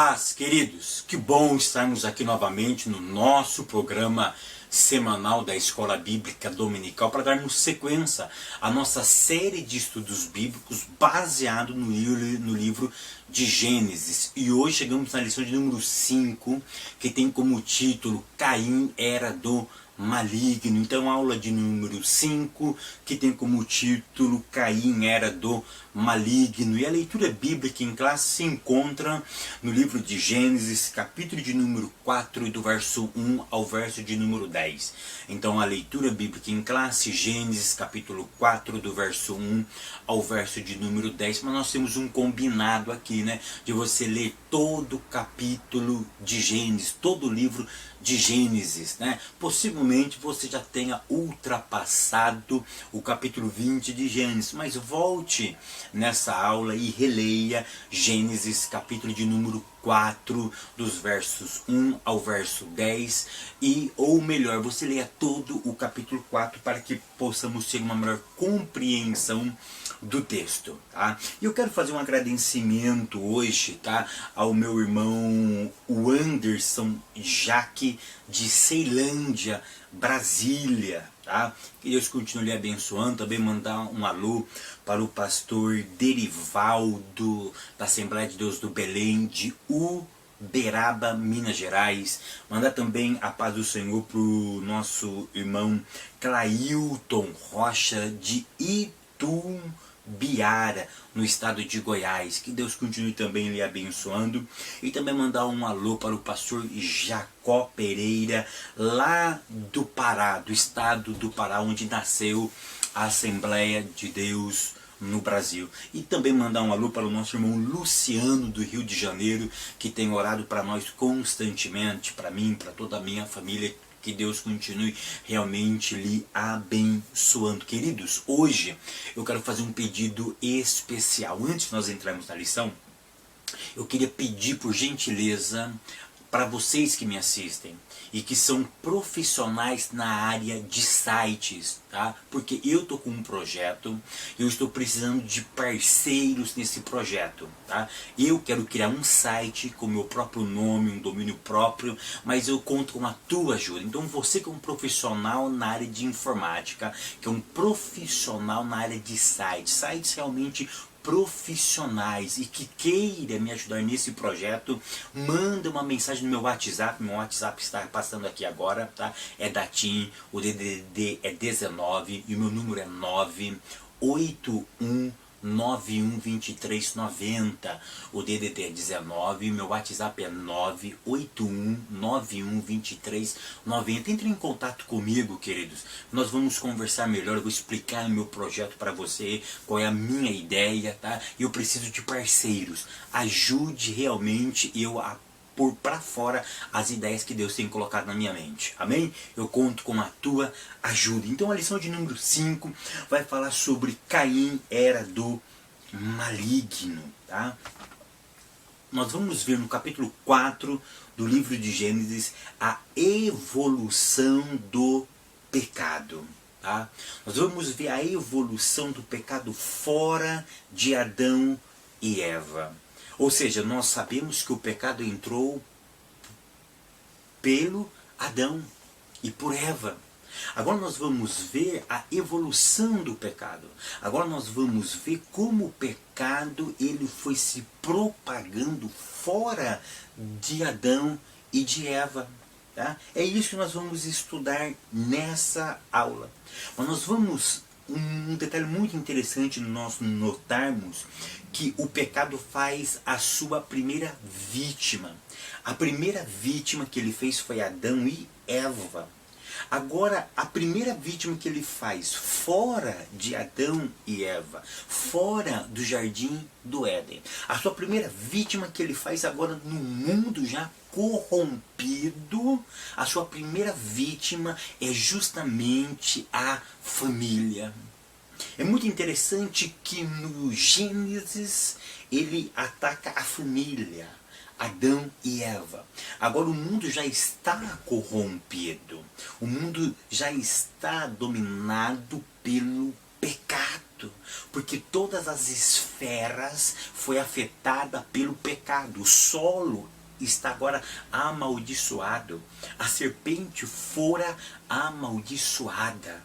paz, queridos, que bom estarmos aqui novamente no nosso programa semanal da Escola Bíblica Dominical para darmos sequência à nossa série de estudos bíblicos baseado no livro de Gênesis. E hoje chegamos na lição de número 5, que tem como título Caim era do maligno. Então, aula de número 5, que tem como título Caim era do maligno. E a leitura bíblica em classe se encontra no livro de Gênesis, capítulo de número 4, do verso 1 ao verso de número 10. Então, a leitura bíblica em classe, Gênesis, capítulo 4, do verso 1 ao verso de número 10. Mas nós temos um combinado aqui, né? De você ler todo o capítulo de Gênesis, todo o livro de Gênesis, né? Possivelmente você já tenha ultrapassado o capítulo 20 de Gênesis, mas volte nessa aula e releia Gênesis, capítulo de número 4, dos versos 1 ao verso 10, ou melhor, você leia todo o capítulo 4 para que possamos ter uma melhor compreensão do texto, tá? E eu quero fazer um agradecimento hoje, tá, ao meu irmão o Anderson Jaque, de Ceilândia, Brasília, tá? Que Deus continue lhe abençoando. Também mandar um alô para o pastor Derivaldo, da Assembleia de Deus do Belém, de Uberaba, Minas Gerais. Mandar também a paz do Senhor para o nosso irmão Clailton Rocha, de Itumbiara, no estado de Goiás. Que Deus continue também lhe abençoando. E também mandar um alô para o pastor Jacó Pereira, lá do Pará, do estado do Pará, onde nasceu a Assembleia de Deus no Brasil. E também mandar um alô para o nosso irmão Luciano, do Rio de Janeiro, que tem orado para nós constantemente, para mim, para toda a minha família. Que Deus continue realmente lhe abençoando. Queridos, hoje eu quero fazer um pedido especial. Antes de nós entrarmos na lição, eu queria pedir por gentileza para vocês que me assistem e que são profissionais na área de sites, tá? Porque eu tô com um projeto, eu estou precisando de parceiros nesse projeto, tá? Eu quero criar um site com meu próprio nome, um domínio próprio, mas eu conto com a tua ajuda. Então você que é um profissional na área de informática, que é um profissional na área de sites realmente profissionais e que queira me ajudar nesse projeto, manda uma mensagem no meu WhatsApp. Meu WhatsApp está passando aqui agora, tá? É da TIM, o DDD é 19 e o meu número é 981912390. O DDD é 19 e meu WhatsApp é 981912390. Entre em contato comigo, queridos. Nós vamos conversar melhor, eu vou explicar o meu projeto para você, qual é a minha ideia, tá? E eu preciso de parceiros. Ajude realmente eu a pôr para fora as ideias que Deus tem colocado na minha mente. Amém? Eu conto com a tua ajuda. Então a lição de número 5 vai falar sobre Caim era do maligno, tá? Nós vamos ver no capítulo 4 do livro de Gênesis a evolução do pecado, tá? Nós vamos ver a evolução do pecado fora de Adão e Eva. Ou seja, nós sabemos que o pecado entrou pelo Adão e por Eva. Agora nós vamos ver a evolução do pecado. Agora nós vamos ver como o pecado ele foi se propagando fora de Adão e de Eva. Tá? É isso que nós vamos estudar nessa aula. Mas nós vamos... Um detalhe muito interessante nós notarmos que o pecado faz a sua primeira vítima. A primeira vítima que ele fez foi Adão e Eva. Agora, a primeira vítima que ele faz fora de Adão e Eva, fora do jardim do Éden, a sua primeira vítima que ele faz agora no mundo já corrompido, a sua primeira vítima é justamente a família. É muito interessante que no Gênesis ele ataca a família, Adão e Eva. Agora o mundo já está corrompido, o mundo já está dominado pelo pecado. Exato, porque todas as esferas foi afetada pelo pecado. O solo está agora amaldiçoado. A serpente fora amaldiçoada.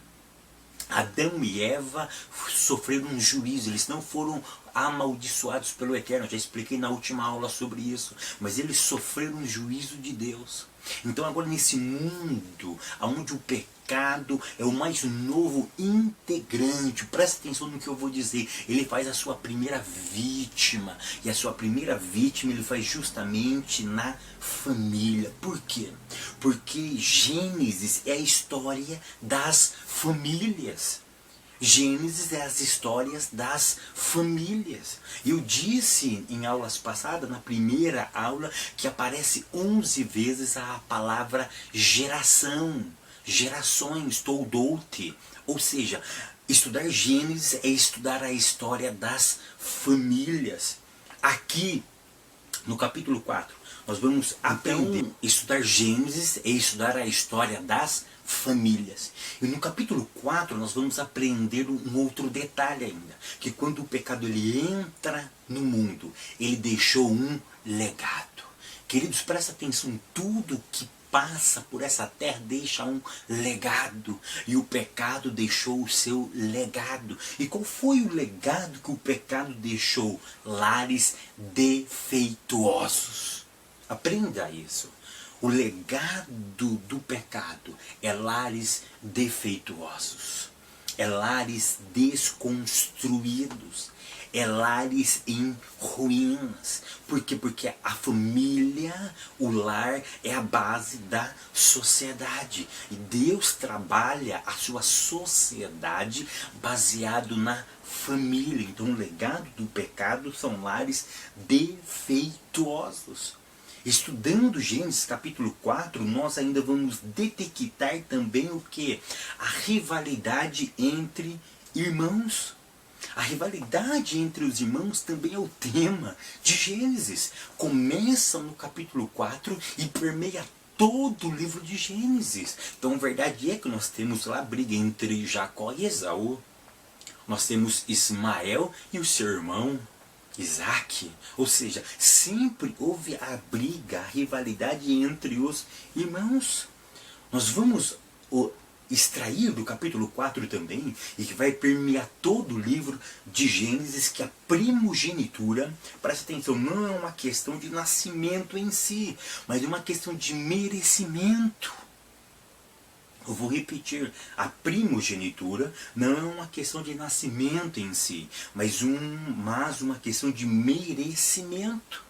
Adão e Eva sofreram um juízo, eles não foram amaldiçoados pelo Eterno, eu já expliquei na última aula sobre isso, mas eles sofreram um juízo de Deus. Então agora nesse mundo, onde o pecado é o mais novo integrante, presta atenção no que eu vou dizer, ele faz a sua primeira vítima, e a sua primeira vítima ele faz justamente na família. Por quê? Porque Gênesis é a história das famílias. Gênesis é as histórias das famílias. Eu disse em aulas passadas, na primeira aula, que aparece 11 vezes a palavra geração, gerações, toldote. Ou seja, estudar Gênesis é estudar a história das famílias. Aqui, no capítulo 4, nós vamos aprender. Estudar Gênesis é estudar a história das famílias. E no capítulo 4 nós vamos aprender um outro detalhe ainda, que quando o pecado ele entra no mundo, ele deixou um legado. Queridos, presta atenção, tudo que passa por essa terra deixa um legado, e o pecado deixou o seu legado. E qual foi o legado que o pecado deixou? Lares defeituosos. Aprenda isso. O legado do pecado é lares defeituosos, é lares desconstruídos, é lares em ruínas. Por quê? Porque a família, o lar, é a base da sociedade. E Deus trabalha a sua sociedade baseado na família. Então o legado do pecado são lares defeituosos. Estudando Gênesis capítulo 4, nós ainda vamos detectar também o que? A rivalidade entre irmãos. A rivalidade entre os irmãos também é o tema de Gênesis. Começa no capítulo 4 e permeia todo o livro de Gênesis. Então a verdade é que nós temos lá a briga entre Jacó e Esaú. Nós temos Ismael e o seu irmão Isaac. Ou seja, sempre houve a briga, a rivalidade entre os irmãos. Nós vamos extrair do capítulo 4 também, e que vai permear todo o livro de Gênesis, que a primogenitura, presta atenção, não é uma questão de nascimento em si, mas é uma questão de merecimento. Eu vou repetir, a primogenitura não é uma questão de nascimento em si, mas uma questão de merecimento.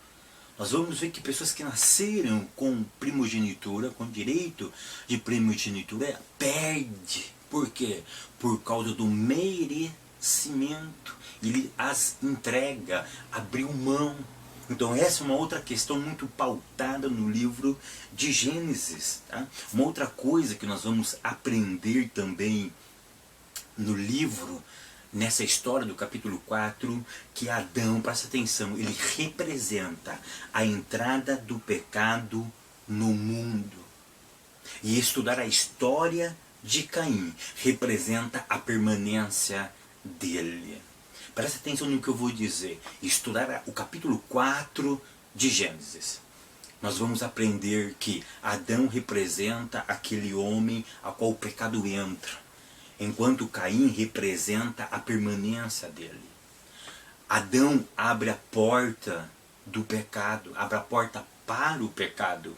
Nós vamos ver que pessoas que nasceram com primogenitura, com direito de primogenitura, perde. Por quê? Por causa do merecimento. Ele as entrega, abriu mão. Então essa é uma outra questão muito pautada no livro de Gênesis. Tá? Uma outra coisa que nós vamos aprender também no livro, nessa história do capítulo 4, que Adão, presta atenção, ele representa a entrada do pecado no mundo. E estudar a história de Caim representa a permanência dele. Presta atenção no que eu vou dizer. Estudar o capítulo 4 de Gênesis. Nós vamos aprender que Adão representa aquele homem a qual o pecado entra, enquanto Caim representa a permanência dele. Adão abre a porta do pecado, abre a porta para o pecado.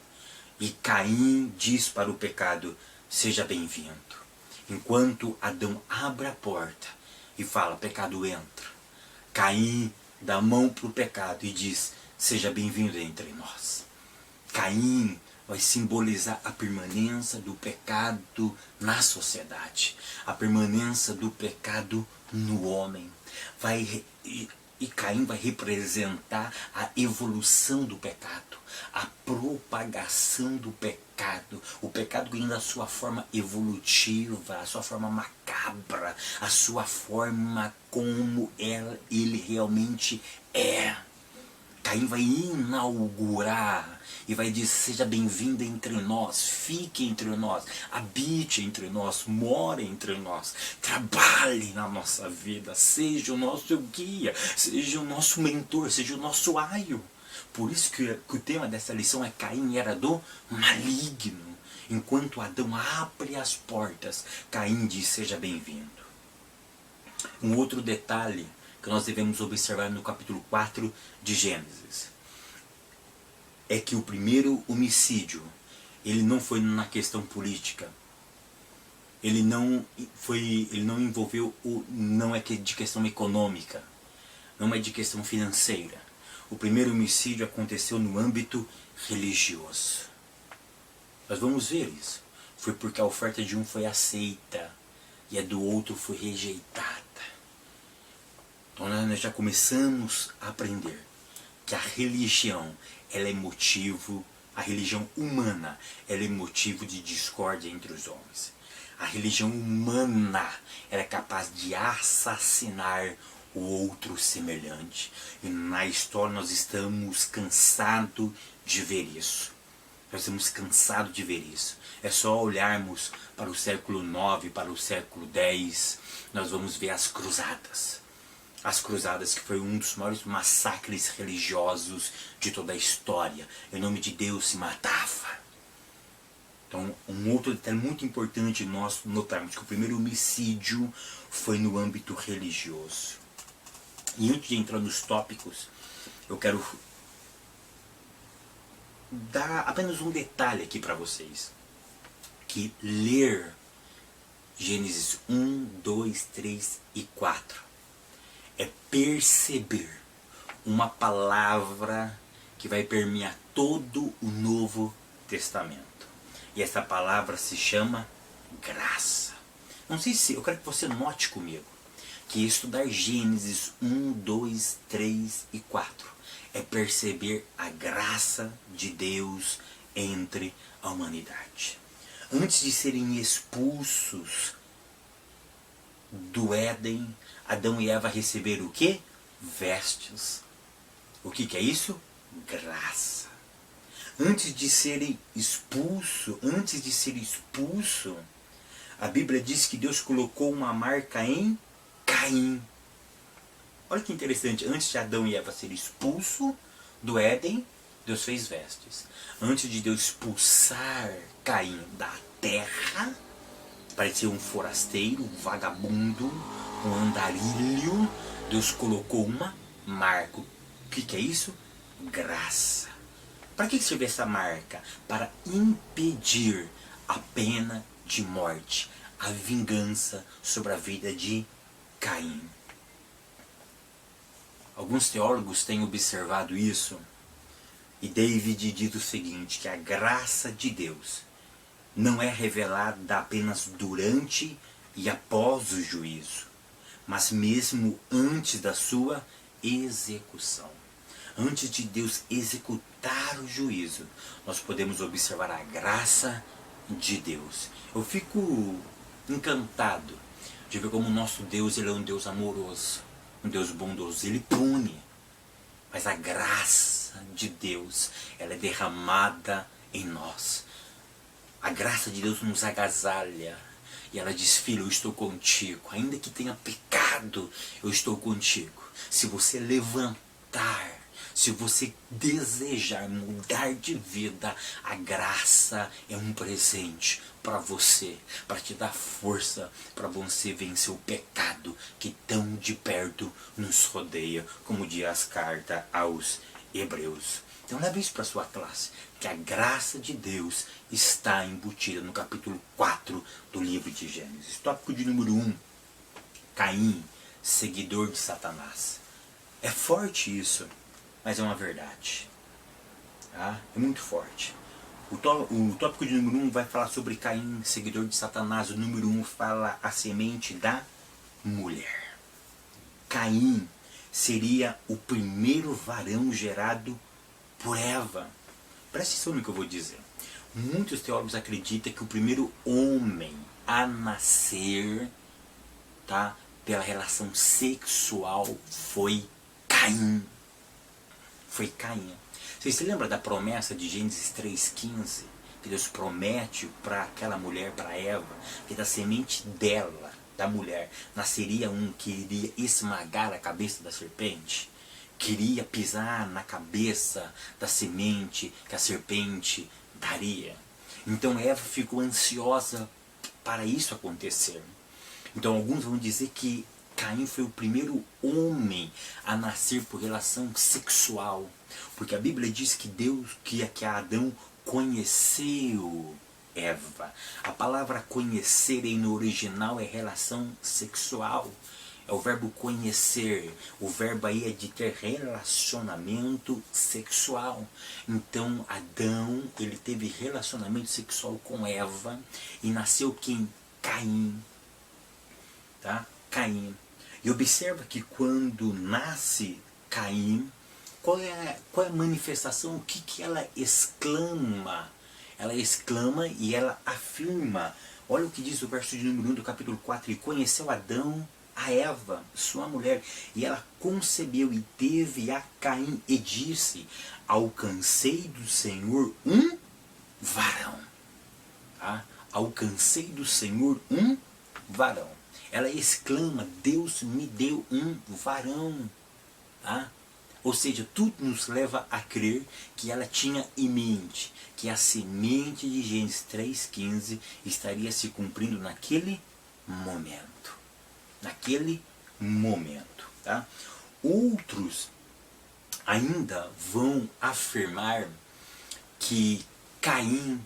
E Caim diz para o pecado, seja bem-vindo. Enquanto Adão abre a porta e fala, pecado entra, Caim dá a mão para o pecado e diz, seja bem-vindo entre nós. Caim vai simbolizar a permanência do pecado na sociedade, a permanência do pecado no homem. E Caim vai representar a evolução do pecado, a propagação do pecado, o pecado ganhando a sua forma evolutiva, a sua forma macabra, a sua forma como ele realmente é. Caim vai inaugurar e vai dizer: seja bem-vindo entre nós, fique entre nós, habite entre nós, more entre nós, trabalhe na nossa vida, seja o nosso guia, seja o nosso mentor, seja o nosso aio. Por isso que o tema dessa lição é: Caim era do maligno. Enquanto Adão abre as portas, Caim diz: seja bem-vindo. Um outro detalhe que nós devemos observar no capítulo 4 de Gênesis é que o primeiro homicídio, ele não foi na questão política, ele não envolveu, não é de questão econômica, não é de questão financeira. O primeiro homicídio aconteceu no âmbito religioso. Nós vamos ver isso. Foi porque a oferta de um foi aceita e a do outro foi rejeitada. Então nós já começamos a aprender que a religião, ela é motivo, a religião humana, ela é motivo de discórdia entre os homens. A religião humana, ela é capaz de assassinar o outro semelhante. E na história nós estamos cansados de ver isso. Nós estamos cansados de ver isso. É só olharmos para o século IX, para o século X, nós vamos ver as cruzadas. As cruzadas, que foi um dos maiores massacres religiosos de toda a história. Em nome de Deus se matava. Então, um outro detalhe muito importante nós notarmos que o primeiro homicídio foi no âmbito religioso. E antes de entrar nos tópicos, eu quero dar apenas um detalhe aqui para vocês. Que ler Gênesis 1, 2, 3 e 4 é perceber uma palavra que vai permear todo o Novo Testamento. E essa palavra se chama graça. Não sei se eu quero que você note comigo que estudar Gênesis 1, 2, 3 e 4 é perceber a graça de Deus entre a humanidade. Antes de serem expulsos do Éden, Adão e Eva receberam o quê? Vestes. O que é isso? Graça. Antes de ser expulso, a Bíblia diz que Deus colocou uma marca em Caim. Olha que interessante, antes de Adão e Eva serem expulsos do Éden, Deus fez vestes. Antes de Deus expulsar Caim da terra, parecia um forasteiro, um vagabundo, um andarilho, Deus colocou uma marca. O que é isso? Graça. Para que serve essa marca? Para impedir a pena de morte, a vingança sobre a vida de Caim. Alguns teólogos têm observado isso, e David diz o seguinte, que a graça de Deus não é revelada apenas durante e após o juízo, mas mesmo antes da sua execução. Antes de Deus executar o juízo, nós podemos observar a graça de Deus. Eu fico encantado de ver como o nosso Deus, ele é um Deus amoroso, um Deus bondoso. Ele pune, mas a graça de Deus, ela é derramada em nós. A graça de Deus nos agasalha. E ela diz: filho, eu estou contigo. Ainda que tenha pecado, eu estou contigo. Se você levantar, se você desejar mudar de vida, a graça é um presente para você, para te dar força, para você vencer o pecado que tão de perto nos rodeia, como diz as cartas aos Hebreus. Então leve isso para a sua classe, que a graça de Deus está embutida no capítulo 4 do livro de Gênesis. Tópico de número 1, Caim, seguidor de Satanás. É forte isso, mas é uma verdade. Tá? É muito forte. O tópico de número 1 vai falar sobre Caim, seguidor de Satanás. O número 1 fala a semente da mulher. Caim seria o primeiro varão gerado por Eva. Preste atenção no que eu vou dizer. Muitos teólogos acreditam que o primeiro homem a nascer, tá, pela relação sexual foi Caim. foi Caim. Você se lembra da promessa de Gênesis 3,15? Que Deus promete para aquela mulher, para Eva, que da semente dela, da mulher, nasceria um que iria esmagar a cabeça da serpente, queria pisar na cabeça da semente que a serpente daria. Então Eva ficou ansiosa para isso acontecer. Então alguns vão dizer que Caim foi o primeiro homem a nascer por relação sexual, porque a Bíblia diz que Deus, que Adão conheceu Eva. A palavra conhecer aí no original é relação sexual. É o verbo conhecer. O verbo aí é de ter relacionamento sexual. Então Adão, ele teve relacionamento sexual com Eva e nasceu quem? Caim. Tá? Caim. E observa que quando nasce Caim, qual é a manifestação? O que ela exclama? Ela exclama e ela afirma. Olha o que diz o verso de número 1 do capítulo 4. E conheceu Adão a Eva, sua mulher, e ela concebeu e teve a Caim e disse: alcancei do Senhor um varão. Tá? Alcancei do Senhor um varão. Ela exclama: Deus me deu um varão. Tá? Ou seja, tudo nos leva a crer que ela tinha em mente que a semente de Gênesis 3,15 estaria se cumprindo naquele momento. Naquele momento. Tá? Outros ainda vão afirmar que Caim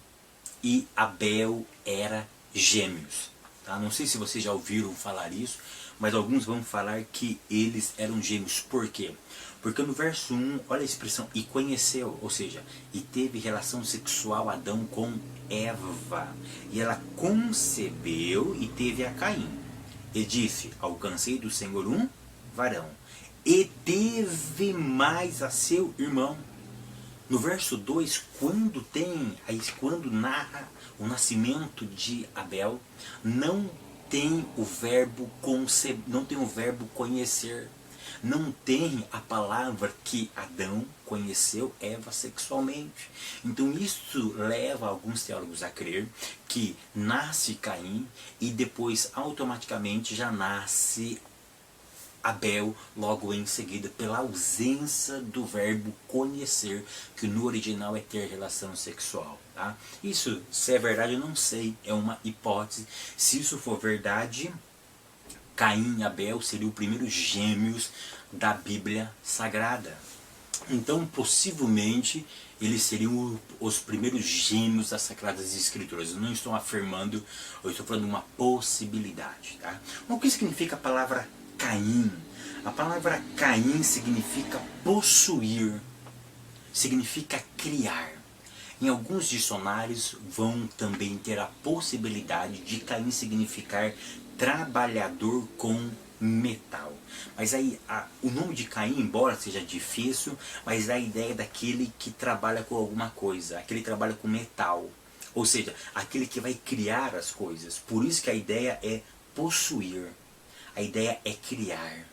e Abel eram gêmeos. Tá? Não sei se vocês já ouviram falar isso, mas alguns vão falar que eles eram gêmeos. Por quê? Porque no verso 1, olha a expressão, e conheceu, ou seja, e teve relação sexual Adão com Eva. E ela concebeu e teve a Caim. E disse: alcancei do Senhor um varão. E teve mais a seu irmão. No verso 2, quando narra o nascimento de Abel, não tem o verbo conhecer. Não tem a palavra que Adão conheceu Eva sexualmente. Então isso leva alguns teólogos a crer que nasce Caim e depois automaticamente já nasce Abel logo em seguida, pela ausência do verbo conhecer, que no original é ter relação sexual. Tá? Isso, se é verdade, eu não sei, é uma hipótese. Se isso for verdade, Caim e Abel seriam os primeiros gêmeos da Bíblia Sagrada. Então, possivelmente, eles seriam os primeiros gêmeos das Sagradas Escrituras. Eu não estou afirmando, eu estou falando uma possibilidade. Tá? O que significa a palavra Caim? A palavra Caim significa possuir, significa criar. Em alguns dicionários vão também ter a possibilidade de Caim significar trabalhador com metal. Mas aí o nome de Caim, embora seja difícil, mas a ideia é daquele que trabalha com alguma coisa, aquele que trabalha com metal. Ou seja, aquele que vai criar as coisas. Por isso que a ideia é possuir. A ideia é criar.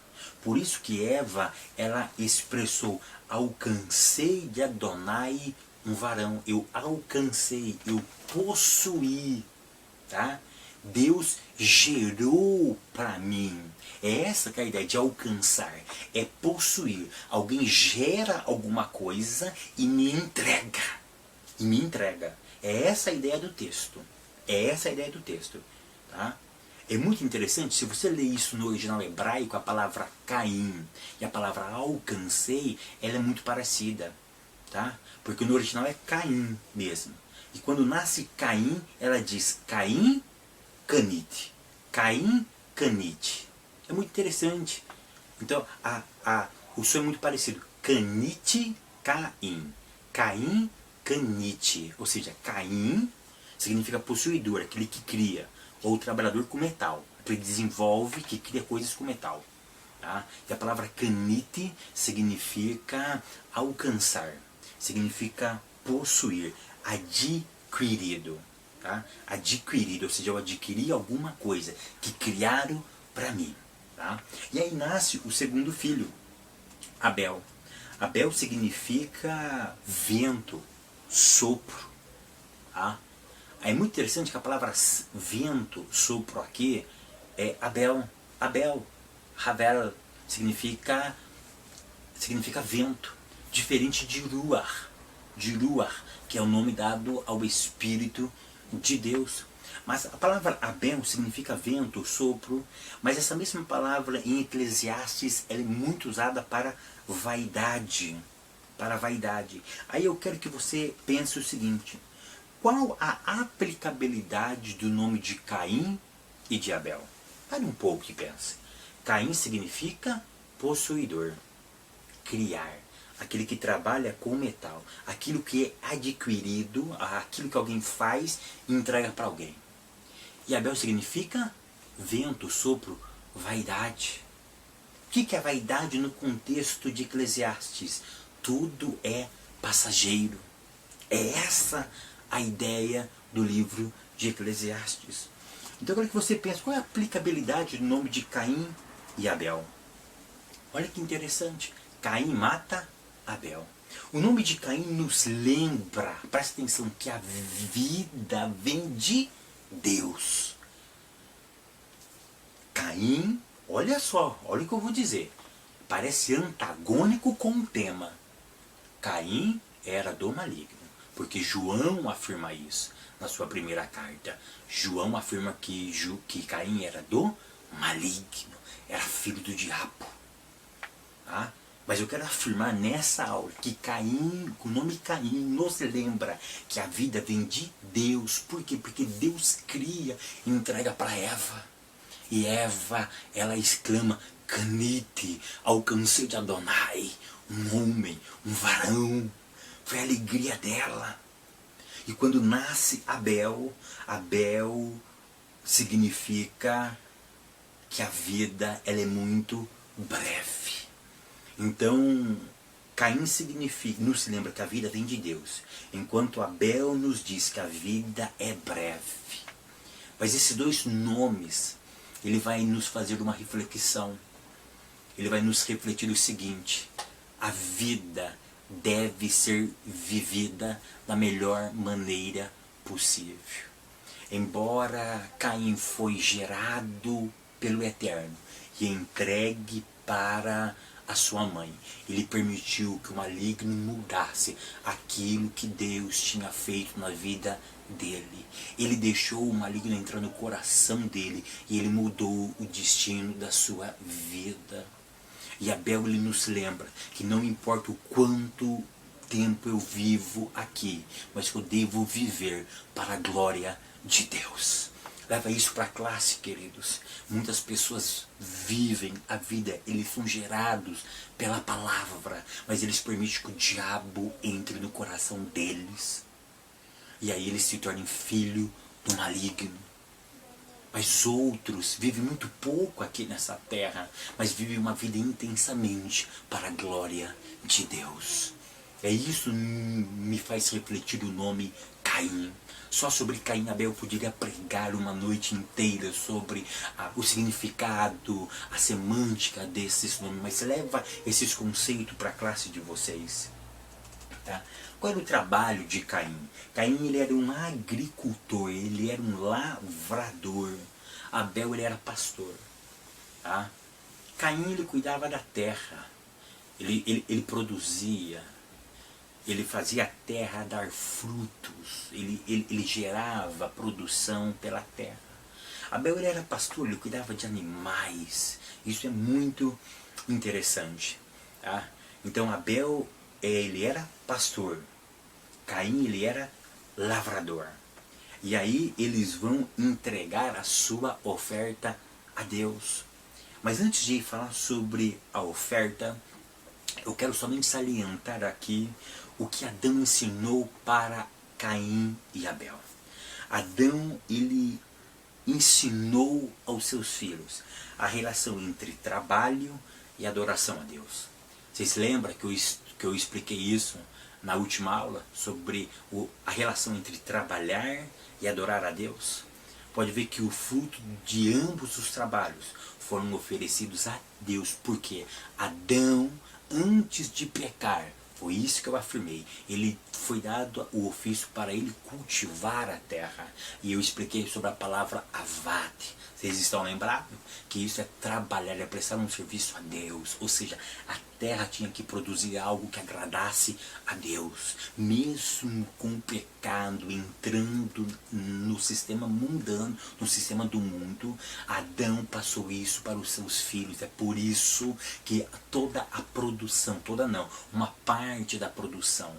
Por isso que Eva, ela expressou: alcancei de Adonai um varão. Eu alcancei, eu possuí. Tá? Deus gerou para mim. É essa que é a ideia de alcançar. É possuir. Alguém gera alguma coisa e me entrega. E me entrega. É essa a ideia do texto. É essa a ideia do texto. Tá? É muito interessante, se você ler isso no original hebraico, a palavra Caim e a palavra alcancei, ela é muito parecida. Tá? Porque no original é Caim mesmo. E quando nasce Caim, ela diz Caim canite. Caim canite. É muito interessante. Então, o som é muito parecido. Canite, Caim. Caim, canite. Ou seja, Caim significa possuidor, aquele que cria. Ou trabalhador com metal. Aquele que desenvolve, que cria coisas com metal. Tá? E a palavra canite significa alcançar. Significa possuir. Adquirido. Tá? Adquirido, ou seja, eu adquiri alguma coisa que criaram para mim. Tá? E aí nasce o segundo filho, Abel. Abel significa vento, sopro. Tá? É muito interessante que a palavra vento, sopro aqui, é Abel. Abel, Havel, significa vento. Diferente de Ruach, que é o nome dado ao Espírito de Deus. Mas a palavra Abel significa vento, sopro, mas essa mesma palavra em Eclesiastes é muito usada para vaidade. Para vaidade. Aí eu quero que você pense o seguinte: qual a aplicabilidade do nome de Caim e de Abel? Pare um pouco e pense. Caim significa possuidor, criar, aquele que trabalha com metal, aquilo que é adquirido, aquilo que alguém faz e entrega para alguém. E Abel significa vento, sopro, vaidade. O que é vaidade no contexto de Eclesiastes? Tudo é passageiro. É essa a ideia do livro de Eclesiastes. Então eu quero que você pense, qual é a aplicabilidade do nome de Caim e Abel? Olha que interessante. Caim mata Abel. O nome de Caim nos lembra, presta atenção, que a vida vem de Deus. Caim, olha só, olha o que eu vou dizer. Parece antagônico com o tema. Caim era do maligno, porque João afirma isso na sua primeira carta. João afirma que Caim era do maligno, era filho do diabo. Tá? Mas eu quero afirmar nessa aula que Caim, o nome Caim nos lembra que a vida vem de Deus. Por quê? Porque Deus cria e entrega para Eva. E Eva, ela exclama, Canite, alcancei de Adonai, um homem, um varão. Foi a alegria dela. E quando nasce Abel, Abel significa que a vida ela é muito breve. Então, Caim significa, nos lembra que a vida vem de Deus, enquanto Abel nos diz que a vida é breve. Mas esses dois nomes, ele vai nos fazer uma reflexão. Ele vai nos refletir o seguinte: a vida deve ser vivida da melhor maneira possível. Embora Caim foi gerado pelo Eterno e entregue para a sua mãe, ele permitiu que o maligno mudasse aquilo que Deus tinha feito na vida dele. Ele deixou o maligno entrar no coração dele e ele mudou o destino da sua vida. E Abel, ele nos lembra que não importa o quanto tempo eu vivo aqui, mas que eu devo viver para a glória de Deus. Leva isso para a classe, queridos. Muitas pessoas vivem a vida, eles são gerados pela palavra, mas eles permitem que o diabo entre no coração deles. E aí eles se tornem filho do maligno. Mas outros vivem muito pouco aqui nessa terra, mas vivem uma vida intensamente para a glória de Deus. É isso que me faz refletir o nome Caim. Só sobre Caim e Abel eu poderia pregar uma noite inteira sobre o significado, a semântica desses nomes, mas leva esses conceitos para a classe de vocês. Tá? Qual era o trabalho de Caim? Caim, ele era um agricultor, ele era um lavrador. Abel, ele era pastor. Tá? Caim, ele cuidava da terra, ele produzia, ele fazia a terra dar frutos, ele gerava produção pela terra. Abel, ele era pastor, ele cuidava de animais. Isso é muito interessante. Tá? Então Abel, ele era pastor. Caim, ele era lavrador. E aí eles vão entregar a sua oferta a Deus. Mas antes de falar sobre a oferta, eu quero somente salientar aqui o que Adão ensinou para Caim e Abel. Adão, ele ensinou aos seus filhos a relação entre trabalho e adoração a Deus. Vocês lembram que eu expliquei isso na última aula sobre a relação entre trabalhar e adorar a Deus? Pode ver que o fruto de ambos os trabalhos foram oferecidos a Deus, porque Adão antes de pecar. Foi isso que eu afirmei. Ele foi dado o ofício para ele cultivar a terra. E eu expliquei sobre a palavra avad. Vocês estão lembrados? Que isso é trabalhar, é prestar um serviço a Deus. Ou seja, a terra tinha que produzir algo que agradasse a Deus. Mesmo com o pecado entrando no sistema mundano, no sistema do mundo, Adão passou isso para os seus filhos. É por isso que toda a produção, toda não, uma parte da produção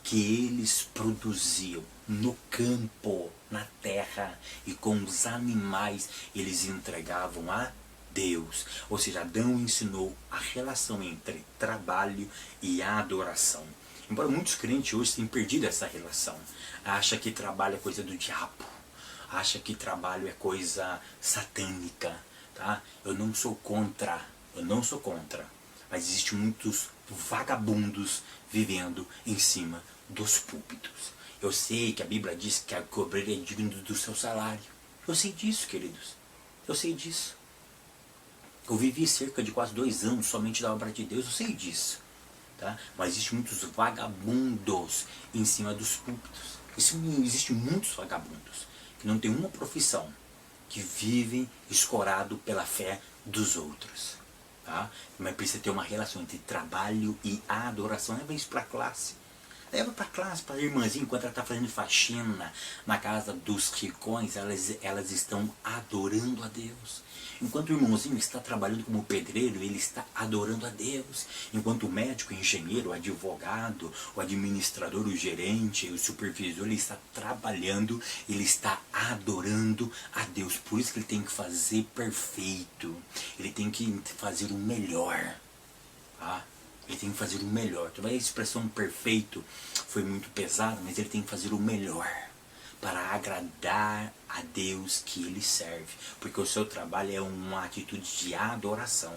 que eles produziam no campo, na terra e com os animais, eles entregavam a Deus. Ou seja, Adão ensinou a relação entre trabalho e adoração. Embora muitos crentes hoje tenham perdido essa relação, acha que trabalho é coisa do diabo, acha que trabalho é coisa satânica, tá? Eu não sou contra, mas existem muitos vagabundos vivendo em cima dos púlpitos. Eu sei que a Bíblia diz que a cobreira é digno do seu salário. Eu sei disso, queridos. Eu sei disso. Eu vivi cerca de quase 2 anos somente da obra de Deus. Eu sei disso. Tá? Mas existem muitos vagabundos em cima dos púlpitos. Existem muitos vagabundos que não têm uma profissão, que vivem escorado pela fé dos outros. Tá? Mas precisa ter uma relação entre trabalho e adoração. Leva isso para a classe. Leva para a classe, para a irmãzinha, enquanto ela está fazendo faxina na casa dos ricões, elas estão adorando a Deus. Enquanto o irmãozinho está trabalhando como pedreiro, ele está adorando a Deus. Enquanto o médico, o engenheiro, o advogado, o administrador, o gerente, o supervisor, ele está trabalhando, ele está adorando a Deus. Por isso que ele tem que fazer perfeito. Ele tem que fazer o melhor. Tá? Ele tem que fazer o melhor. Talvez a expressão perfeito foi muito pesada, mas ele tem que fazer o melhor para agradar a Deus que ele serve. Porque o seu trabalho é uma atitude de adoração.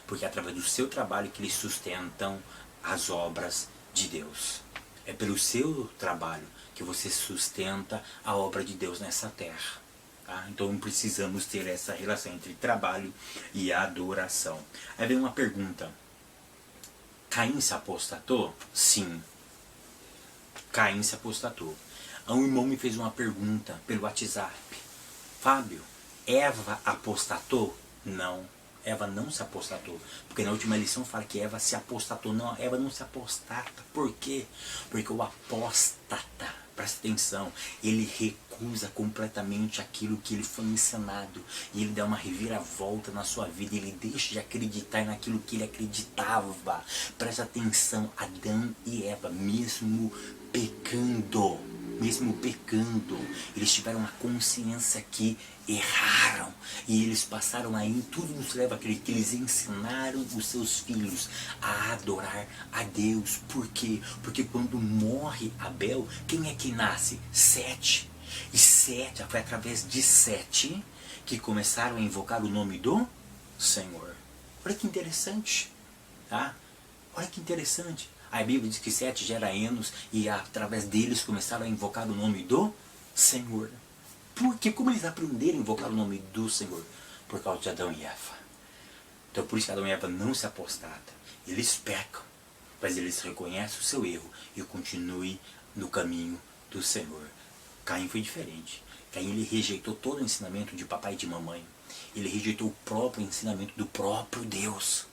Porque é através do seu trabalho que eles sustentam as obras de Deus. É pelo seu trabalho que você sustenta a obra de Deus nessa terra. Tá? Então precisamos ter essa relação entre trabalho e adoração. Aí vem uma pergunta. Caim se apostatou? Sim. Caim se apostatou. Um irmão me fez uma pergunta pelo WhatsApp. Fábio, Eva apostatou? Não. Eva não se apostatou. Porque na última lição fala que Eva se apostatou. Não, Eva não se apostata. Por quê? Porque o apóstata, presta atenção, ele recusa completamente aquilo que ele foi ensinado. E ele dá uma reviravolta na sua vida. Ele deixa de acreditar naquilo que ele acreditava. Presta atenção, Adão e Eva, mesmo pecando, eles tiveram uma consciência que erraram. E eles passaram aí, tudo nos leva a crer que eles ensinaram os seus filhos a adorar a Deus. Por quê? Porque quando morre Abel, quem é que nasce? Sete. E Sete, foi através de Sete que começaram a invocar o nome do Senhor. Olha que interessante. Tá? Olha que interessante. A Bíblia diz que Sete gera Enos e através deles começaram a invocar o nome do Senhor. Por quê? Como eles aprenderam a invocar o nome do Senhor? Por causa de Adão e Eva. Então por isso que Adão e Eva não se apostatam. Eles pecam, mas eles reconhecem o seu erro e continuem no caminho do Senhor. Caim foi diferente. Caim ele rejeitou todo o ensinamento de papai e de mamãe. Ele rejeitou o próprio ensinamento do próprio Deus.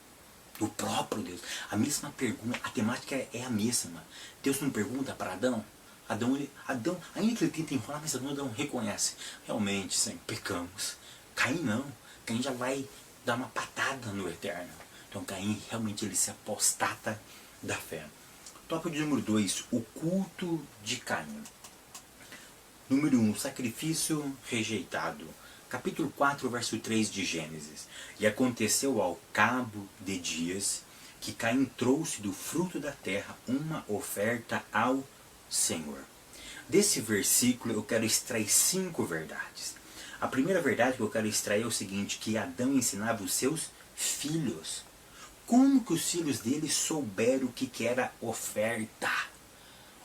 Do próprio Deus. A mesma pergunta, a temática é a mesma. Deus não pergunta para Adão. Adão, ainda que ele tenta enrolar, mas Adão reconhece. Realmente, sim, pecamos. Caim não. Caim já vai dar uma patada no Eterno. Então Caim realmente ele se apostata da fé. Tópico de número 2, o culto de Caim. Número 1, sacrifício rejeitado. Capítulo 4, verso 3 de Gênesis. E aconteceu ao cabo de dias que Caim trouxe do fruto da terra uma oferta ao Senhor. Desse versículo eu quero extrair 5 verdades. A primeira verdade que eu quero extrair é o seguinte, que Adão ensinava os seus filhos. Como que os filhos dele souberam o que era oferta?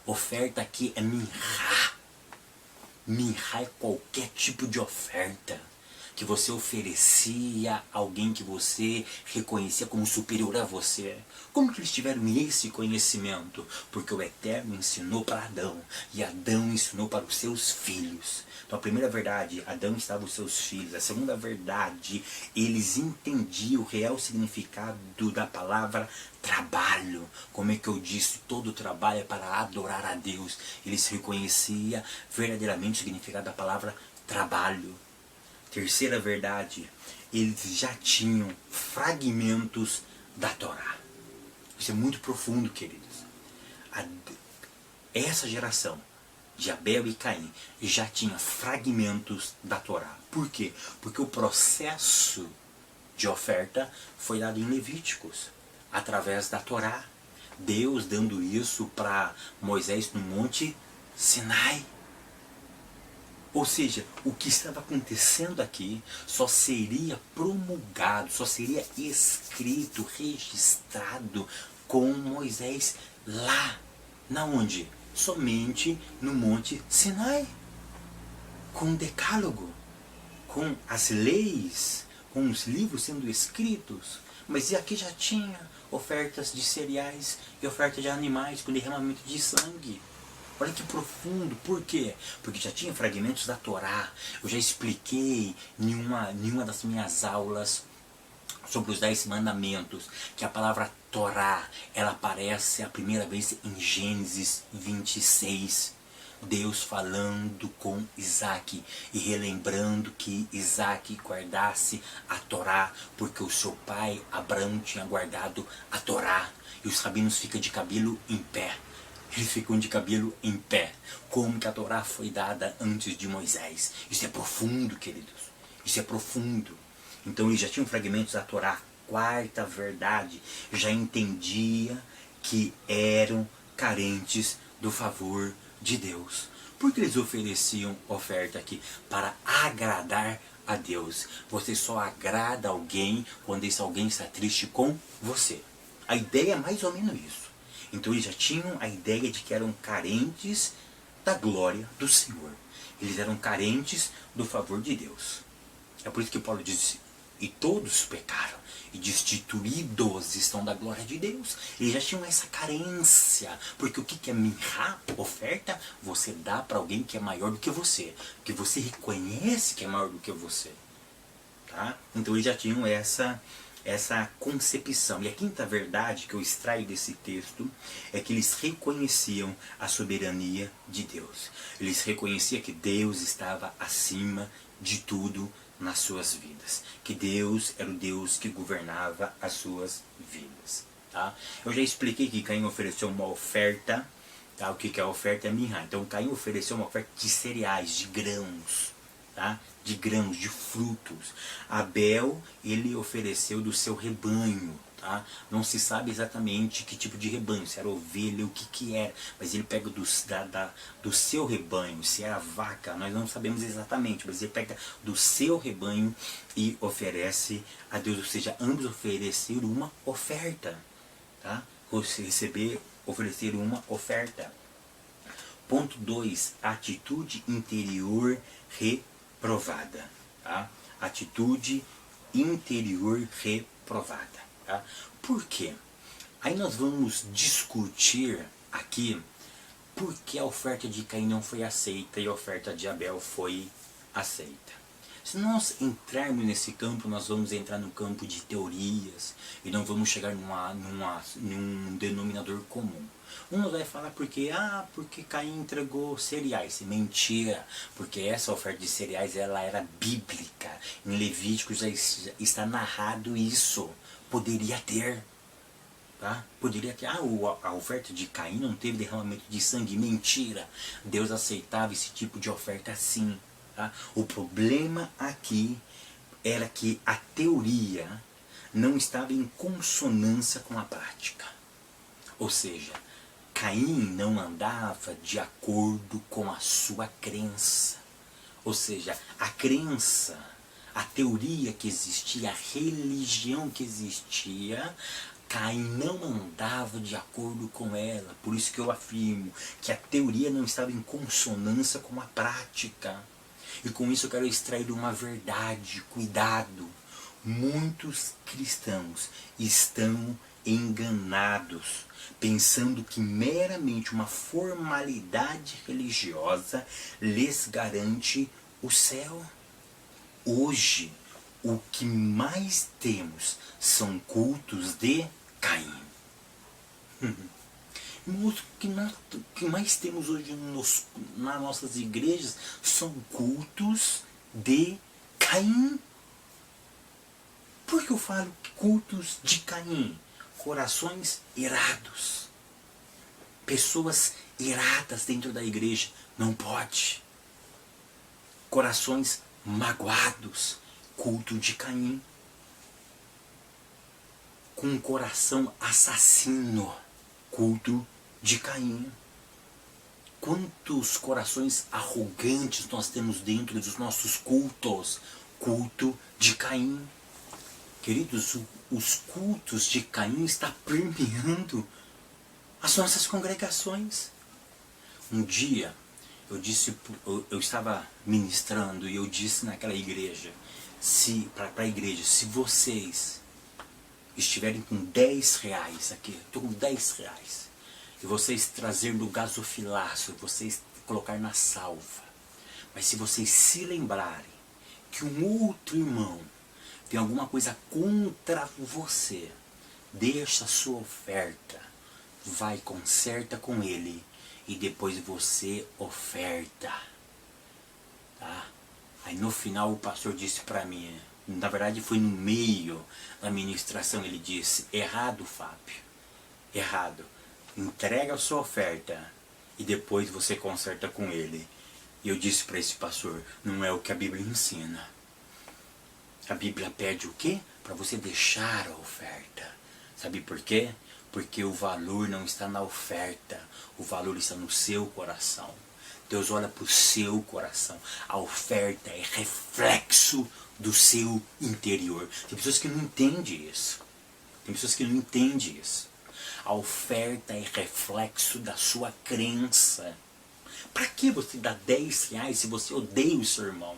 Oferta aqui é minhá. Minhá é qualquer tipo de oferta. que você oferecia a alguém que você reconhecia como superior a você. Como que eles tiveram esse conhecimento? Porque o Eterno ensinou para Adão, e Adão ensinou para os seus filhos. Então a primeira verdade, Adão estava os seus filhos. A segunda verdade, eles entendiam o real significado da palavra trabalho. Como é que eu disse, todo trabalho é para adorar a Deus. Eles reconheciam verdadeiramente o significado da palavra trabalho. Terceira verdade, eles já tinham fragmentos da Torá. Isso é muito profundo, queridos. Essa geração de Abel e Caim já tinha fragmentos da Torá. Por quê? Porque o processo de oferta foi dado em Levíticos, através da Torá. Deus dando isso para Moisés no Monte Sinai. Ou seja, o que estava acontecendo aqui só seria promulgado, só seria escrito, registrado com Moisés lá. Na onde? Somente no Monte Sinai. Com o decálogo, com as leis, com os livros sendo escritos. Mas e aqui já tinha ofertas de cereais e ofertas de animais com derramamento de sangue. Olha que profundo, por quê? Porque já tinha fragmentos da Torá. Eu já expliquei em uma das minhas aulas sobre os 10 mandamentos, que a palavra Torá, ela aparece a primeira vez em Gênesis 26. Deus falando com Isaac e relembrando que Isaac guardasse a Torá, porque o seu pai Abraão tinha guardado a Torá. E os rabinos ficam de cabelo em pé. Eles ficam de cabelo em pé. Como que a Torá foi dada antes de Moisés. Isso é profundo, queridos. Isso é profundo. Então eles já tinham fragmentos da Torá. Quarta verdade, já entendia que eram carentes do favor de Deus. Por que eles ofereciam oferta aqui? Para agradar a Deus. Você só agrada alguém quando esse alguém está triste com você. A ideia é mais ou menos isso. Então eles já tinham a ideia de que eram carentes da glória do Senhor. Eles eram carentes do favor de Deus. É por isso que Paulo diz, e todos pecaram, e destituídos estão da glória de Deus. Eles já tinham essa carência. Porque o que é minhá, oferta? Você dá para alguém que é maior do que você. Que você reconhece que é maior do que você. Tá? Então eles já tinham essa concepção. E a quinta verdade que eu extraio desse texto é que eles reconheciam a soberania de Deus. Eles reconheciam que Deus estava acima de tudo nas suas vidas. Que Deus era o Deus que governava as suas vidas. Tá? Eu já expliquei que Caim ofereceu uma oferta. Tá? O que é a oferta? É minhá. Então Caim ofereceu uma oferta de cereais, de grãos. Tá? De grãos, de frutos. Abel, ele ofereceu do seu rebanho. Tá? Não se sabe exatamente que tipo de rebanho, se era ovelha, o que era. Mas ele pega do seu rebanho, se era vaca, nós não sabemos exatamente. Mas ele pega do seu rebanho e oferece a Deus. Ou seja, ambos ofereceram uma oferta. Tá? Ofereceram uma oferta. Ponto 2. Atitude interior reprovada. Tá? Atitude interior reprovada. Tá? Por quê? Aí nós vamos discutir aqui por que a oferta de Caim não foi aceita e a oferta de Abel foi aceita. Se nós entrarmos nesse campo, nós vamos entrar no campo de teorias e não vamos chegar num denominador comum. Um vai falar porque Caim entregou cereais. Mentira, porque essa oferta de cereais ela era bíblica. Em Levíticos já está narrado isso. Poderia ter. Tá? Poderia ter. A oferta de Caim não teve derramamento de sangue. Mentira. Deus aceitava esse tipo de oferta sim. Tá? O problema aqui era que a teoria não estava em consonância com a prática. Ou seja, Caim não andava de acordo com a sua crença. Ou seja, a crença, a teoria que existia, a religião que existia, Caim não andava de acordo com ela. Por isso que eu afirmo que a teoria não estava em consonância com a prática. E com isso eu quero extrair uma verdade. Cuidado! Muitos cristãos estão enganados, pensando que meramente uma formalidade religiosa lhes garante o céu. Hoje, o que mais temos são cultos de Caim. O que mais temos hoje nas nossas igrejas são cultos de Caim. Por que eu falo cultos de Caim? Corações irados. Pessoas iradas dentro da igreja. Não pode. Corações magoados. Culto de Caim. Com um coração assassino. Culto de Caim. Quantos corações arrogantes nós temos dentro dos nossos cultos? Culto de Caim. Queridos, os cultos de Caim estão permeando as nossas congregações. Um dia, eu estava ministrando e eu disse naquela igreja, para a igreja, se vocês estiverem com 10 reais aqui, estou com 10 reais, e vocês trazerem do gasofilácio, vocês colocar na salva, mas se vocês se lembrarem que um outro irmão tem alguma coisa contra você, deixa a sua oferta, vai, conserta com ele e depois você oferta, tá? Aí no final o pastor disse para mim, na verdade foi no meio da ministração, ele disse, errado, Fábio, errado, entrega a sua oferta e depois você conserta com ele. E eu disse para esse pastor, não é o que a Bíblia ensina. A Bíblia pede o quê? Para você deixar a oferta. Sabe por quê? Porque o valor não está na oferta. O valor está no seu coração. Deus olha para o seu coração. A oferta é reflexo do seu interior. Tem pessoas que não entendem isso. Tem pessoas que não entendem isso. A oferta é reflexo da sua crença. Para que você dá 10 reais se você odeia o seu irmão?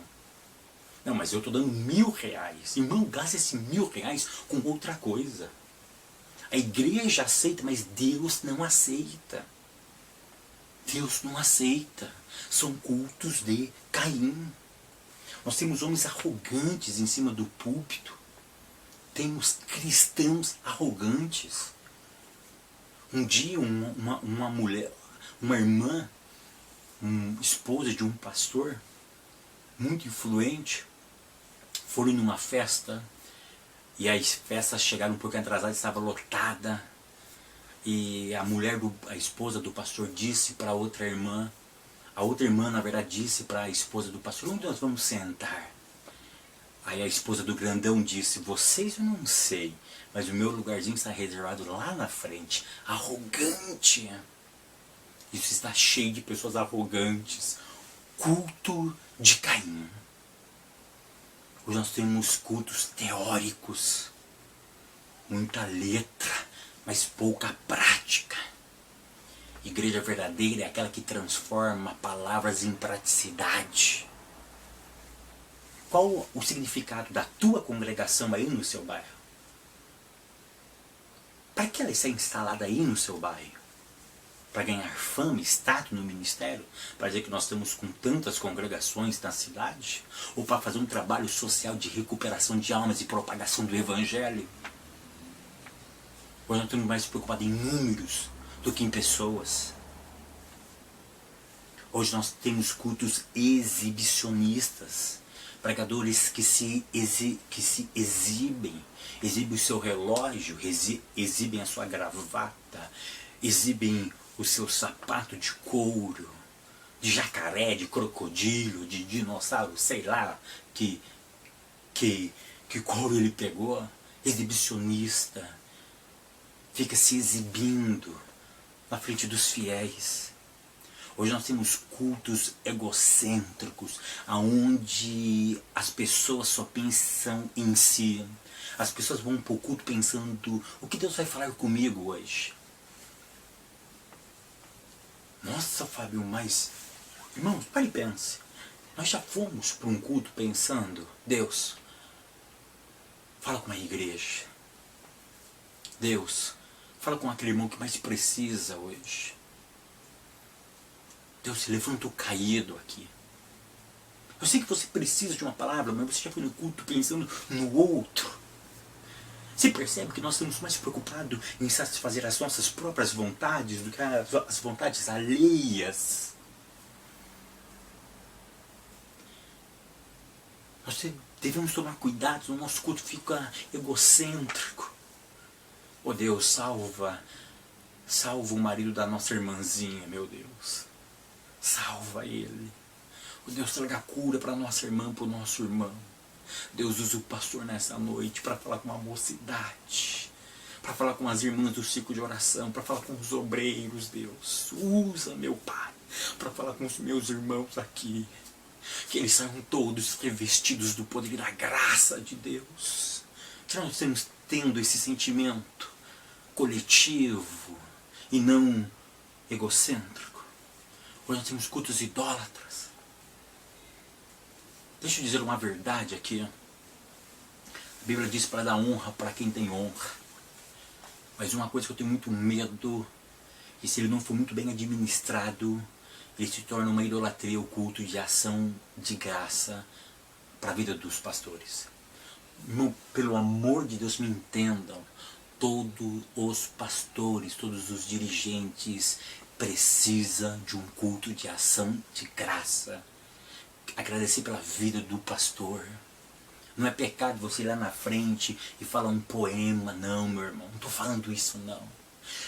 Não, mas eu estou dando 1.000 reais. Irmão, gasta esse 1.000 reais com outra coisa. A igreja aceita, mas Deus não aceita. Deus não aceita. São cultos de Caim. Nós temos homens arrogantes em cima do púlpito. Temos cristãos arrogantes. Um dia uma mulher, uma irmã, esposa de um pastor, muito influente, foram numa festa, e as festas chegaram um pouco atrasadas, estava lotada, e a esposa do pastor disse para outra irmã, a outra irmã na verdade disse para a esposa do pastor, onde nós vamos sentar? Aí a esposa do grandão disse, vocês eu não sei, mas o meu lugarzinho está reservado lá na frente. Arrogante. Isso está cheio de pessoas arrogantes. Culto de Caim. Hoje nós temos cultos teóricos, muita letra, mas pouca prática. Igreja verdadeira é aquela que transforma palavras em praticidade. Qual o significado da tua congregação aí no seu bairro? Para que ela está instalada aí no seu bairro? Para ganhar fama, status no ministério? Para dizer que nós estamos com tantas congregações na cidade? Ou para fazer um trabalho social de recuperação de almas e propagação do evangelho? Hoje nós estamos mais preocupados em números do que em pessoas. Hoje nós temos cultos exibicionistas. Pregadores que se exibem o seu relógio, exibem a sua gravata, exibem o seu sapato de couro, de jacaré, de crocodilo, de dinossauro, sei lá, que couro ele pegou, exibicionista, fica se exibindo na frente dos fiéis. Hoje nós temos cultos egocêntricos, onde as pessoas só pensam em si. As pessoas vão para o culto pensando, o que Deus vai falar comigo hoje? Nossa, Fábio, mas... Irmãos, pare e pense. Nós já fomos para um culto pensando, Deus, fala com a igreja. Deus, fala com aquele irmão que mais precisa hoje. Deus, levanta o caído aqui. Eu sei que você precisa de uma palavra, mas você já foi no culto pensando no outro. Você percebe que nós estamos mais preocupados em satisfazer as nossas próprias vontades do que as vontades alheias. Nós devemos tomar cuidado, o nosso culto fica egocêntrico. Oh Deus, salva o marido da nossa irmãzinha, meu Deus. Salva ele. Oh Deus, traga cura para nossa irmã, para o nosso irmão. Deus, usa o pastor nessa noite para falar com a mocidade, para falar com as irmãs do ciclo de oração, para falar com os obreiros, Deus. Usa, meu Pai, para falar com os meus irmãos aqui. Que eles saiam todos revestidos do poder e da graça de Deus. Que nós estamos tendo esse sentimento coletivo e não egocêntrico. Hoje nós temos cultos idólatras. Deixa eu dizer uma verdade aqui. A Bíblia diz para dar honra para quem tem honra. Mas uma coisa que eu tenho muito medo, e se ele não for muito bem administrado, ele se torna uma idolatria, o culto de ação de graça para a vida dos pastores. Pelo amor de Deus, me entendam. Todos os pastores, todos os dirigentes precisam de um culto de ação de graça. Agradecer pela vida do pastor. Não é pecado você ir lá na frente e falar um poema, não, meu irmão. Não estou falando isso, não.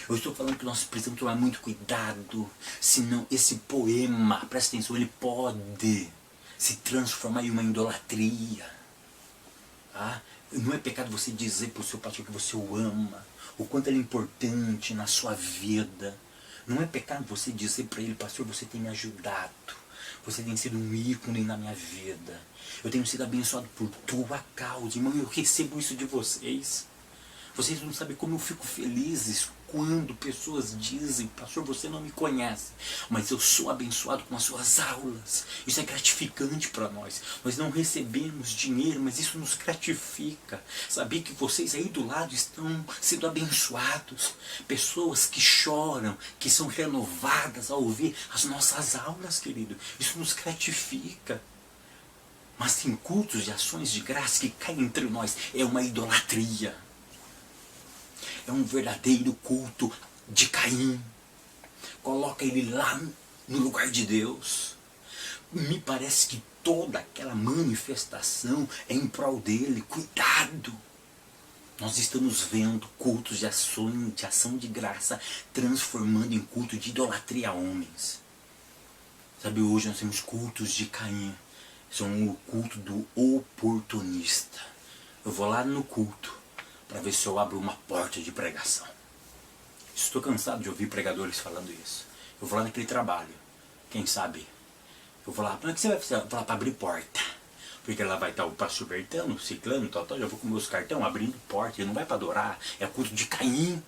Eu estou falando que nós precisamos tomar muito cuidado, senão esse poema, presta atenção, ele pode se transformar em uma idolatria. Tá? Não é pecado você dizer para o seu pastor que você o ama, o quanto ele é importante na sua vida. Não é pecado você dizer para ele, pastor, você tem me ajudado, você tem sido um ícone na minha vida, eu tenho sido abençoado por tua causa, irmão, eu recebo isso de vocês. Vocês não sabem como eu fico feliz quando pessoas dizem, pastor, você não me conhece, mas eu sou abençoado com as suas aulas. Isso é gratificante para nós. Nós não recebemos dinheiro, mas isso nos gratifica. Saber que vocês aí do lado estão sendo abençoados. Pessoas que choram, que são renovadas ao ouvir as nossas aulas, querido. Isso nos gratifica. Mas tem cultos de ações de graça que caem entre nós. É uma idolatria. É um verdadeiro culto de Caim. Coloca ele lá no lugar de Deus. Me parece que toda aquela manifestação é em prol dele. Cuidado! Nós estamos vendo cultos de ação de graça transformando em culto de idolatria a homens. Sabe, hoje nós temos cultos de Caim. São o culto do oportunista. Eu vou lá no culto para ver se eu abro uma porta de pregação. Estou cansado de ouvir pregadores falando isso. Eu vou lá naquele trabalho. Quem sabe? Eu vou lá, mas o que você vai fazer? Eu vou lá para abrir porta. Porque lá vai estar o pastor Bertano, Ciclano, tal, já vou com meus cartão abrindo porta. Ele não vai para adorar. É culto de Caim.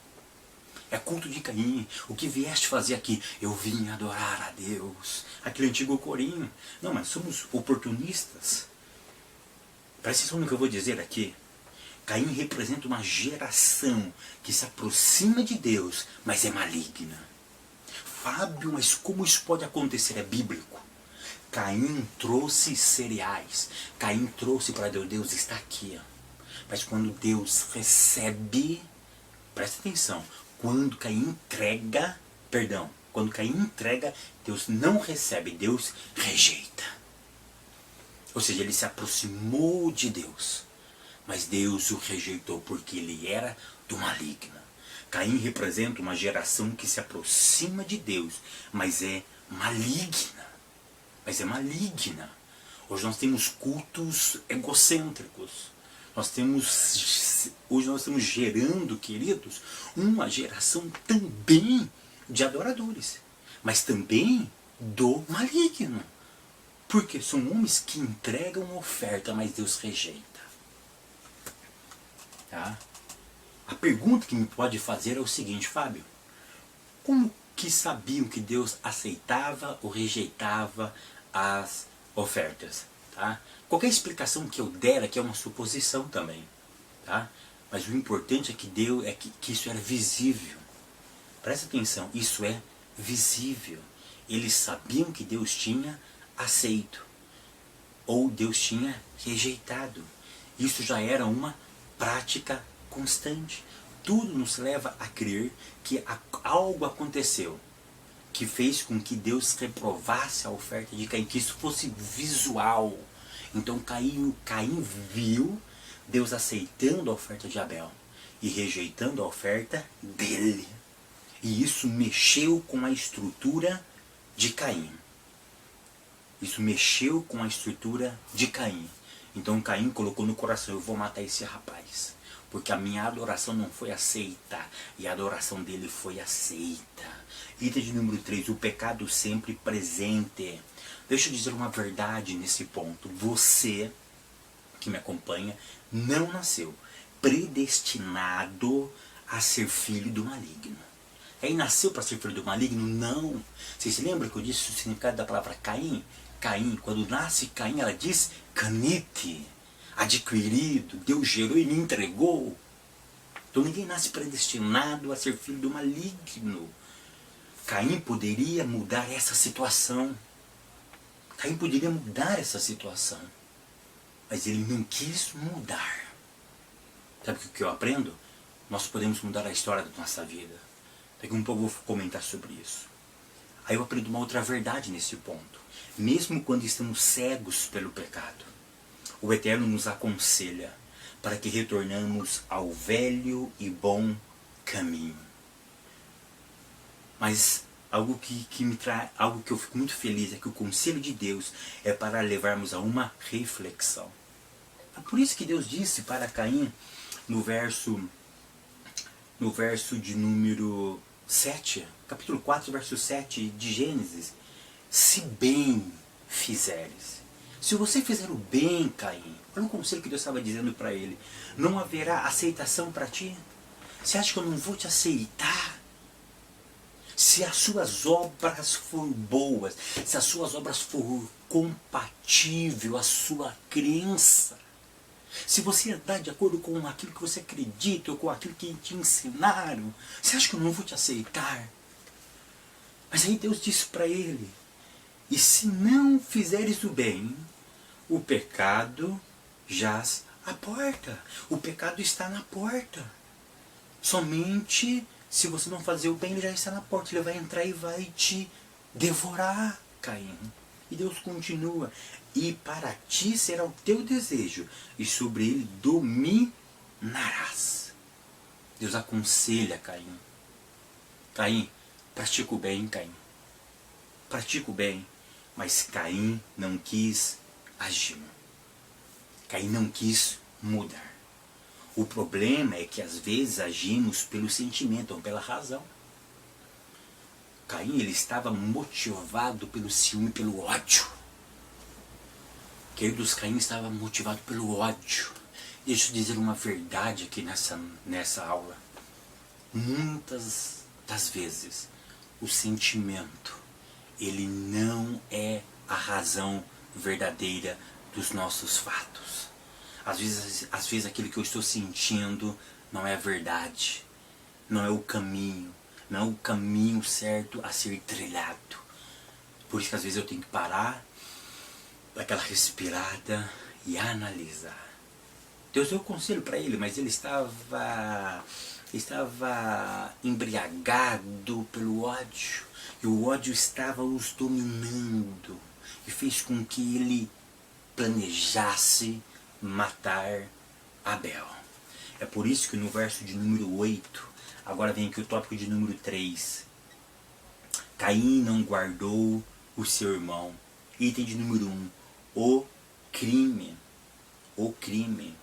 É culto de Caim. O que vieste fazer aqui? Eu vim adorar a Deus. Aquele antigo corinho. Não, mas somos oportunistas. Presta atenção no que eu vou dizer aqui. Caim representa uma geração que se aproxima de Deus, mas é maligna. Fábio, mas como isso pode acontecer? É bíblico. Caim trouxe cereais. Caim trouxe para Deus. Deus está aqui. Mas quando Deus recebe, presta atenção, quando Caim entrega, Deus não recebe, Deus rejeita. Ou seja, ele se aproximou de Deus. Mas Deus o rejeitou porque ele era do maligno. Caim representa uma geração que se aproxima de Deus, mas é maligna. Hoje nós temos cultos egocêntricos. Hoje nós estamos gerando, queridos, uma geração também de adoradores, mas também do maligno. Porque são homens que entregam oferta, mas Deus rejeita. Tá? A pergunta que me pode fazer é o seguinte, Fábio. Como que sabiam que Deus aceitava ou rejeitava as ofertas, tá? Qualquer explicação que eu der aqui é uma suposição também, tá? Mas o importante é que que isso era visível. Presta atenção, isso é visível. Eles sabiam que Deus tinha aceito, ou Deus tinha rejeitado. Isso já era uma prática constante. Tudo nos leva a crer que algo aconteceu que fez com que Deus reprovasse a oferta de Caim, que isso fosse visual. Então Caim viu Deus aceitando a oferta de Abel e rejeitando a oferta dele. E isso mexeu com a estrutura de Caim. Isso mexeu com a estrutura de Caim. Então Caim colocou no coração: eu vou matar esse rapaz, porque a minha adoração não foi aceita, e a adoração dele foi aceita. Item de número 3, o pecado sempre presente. Deixa eu dizer uma verdade nesse ponto. Você que me acompanha não nasceu predestinado a ser filho do maligno. Aí nasceu para ser filho do maligno? Não. Vocês se lembram que eu disse o significado da palavra Caim? Caim, quando nasce Caim, ela diz canite, adquirido, Deus gerou e me entregou. Então ninguém nasce predestinado a ser filho do maligno. Caim poderia mudar essa situação. Caim poderia mudar essa situação. Mas ele não quis mudar. Sabe o que eu aprendo? Nós podemos mudar a história da nossa vida. Daqui a um pouco eu vou comentar sobre isso. Aí eu aprendo uma outra verdade nesse ponto. Mesmo quando estamos cegos pelo pecado, o Eterno nos aconselha para que retornamos ao velho e bom caminho. Mas algo que me traz, algo que eu fico muito feliz é que o conselho de Deus é para levarmos a uma reflexão. É por isso que Deus disse para Caim no verso de número 7, capítulo 4, verso 7 de Gênesis: se bem fizeres. Se você fizer o bem, Caim, olha o conselho que Deus estava dizendo para ele: não haverá aceitação para ti? Você acha que eu não vou te aceitar? Se as suas obras forem boas, se as suas obras forem compatíveis à sua crença, se você andar de acordo com aquilo que você acredita ou com aquilo que te ensinaram, você acha que eu não vou te aceitar? Mas aí Deus disse para ele: e se não fizeres o bem, o pecado jaz à porta. O pecado está na porta. Somente se você não fazer o bem, ele já está na porta. Ele vai entrar e vai te devorar, Caim. E Deus continua: e para ti será o teu desejo, e sobre ele dominarás. Deus aconselha Caim: Caim, pratica o bem, Caim. Pratica o bem. Mas Caim não quis agir. Caim não quis mudar. O problema é que às vezes agimos pelo sentimento ou pela razão. Caim, ele estava motivado pelo ciúme, pelo ódio. Queridos, Caim estava motivado pelo ódio. Deixa eu dizer uma verdade aqui nessa aula. Muitas das vezes, o sentimento, ele não é a razão verdadeira dos nossos fatos. Às vezes aquilo que eu estou sentindo não é a verdade, não é o caminho, não é o caminho certo a ser trilhado. Por isso que às vezes eu tenho que parar, dar aquela respirada e analisar. Deus deu conselho para ele, mas ele estava embriagado pelo ódio. E o ódio estava os dominando. E fez com que ele planejasse matar Abel. É por isso que no verso de número 8, agora vem aqui o tópico de número 3. Caim não guardou o seu irmão. Item de número 1. O crime. O crime.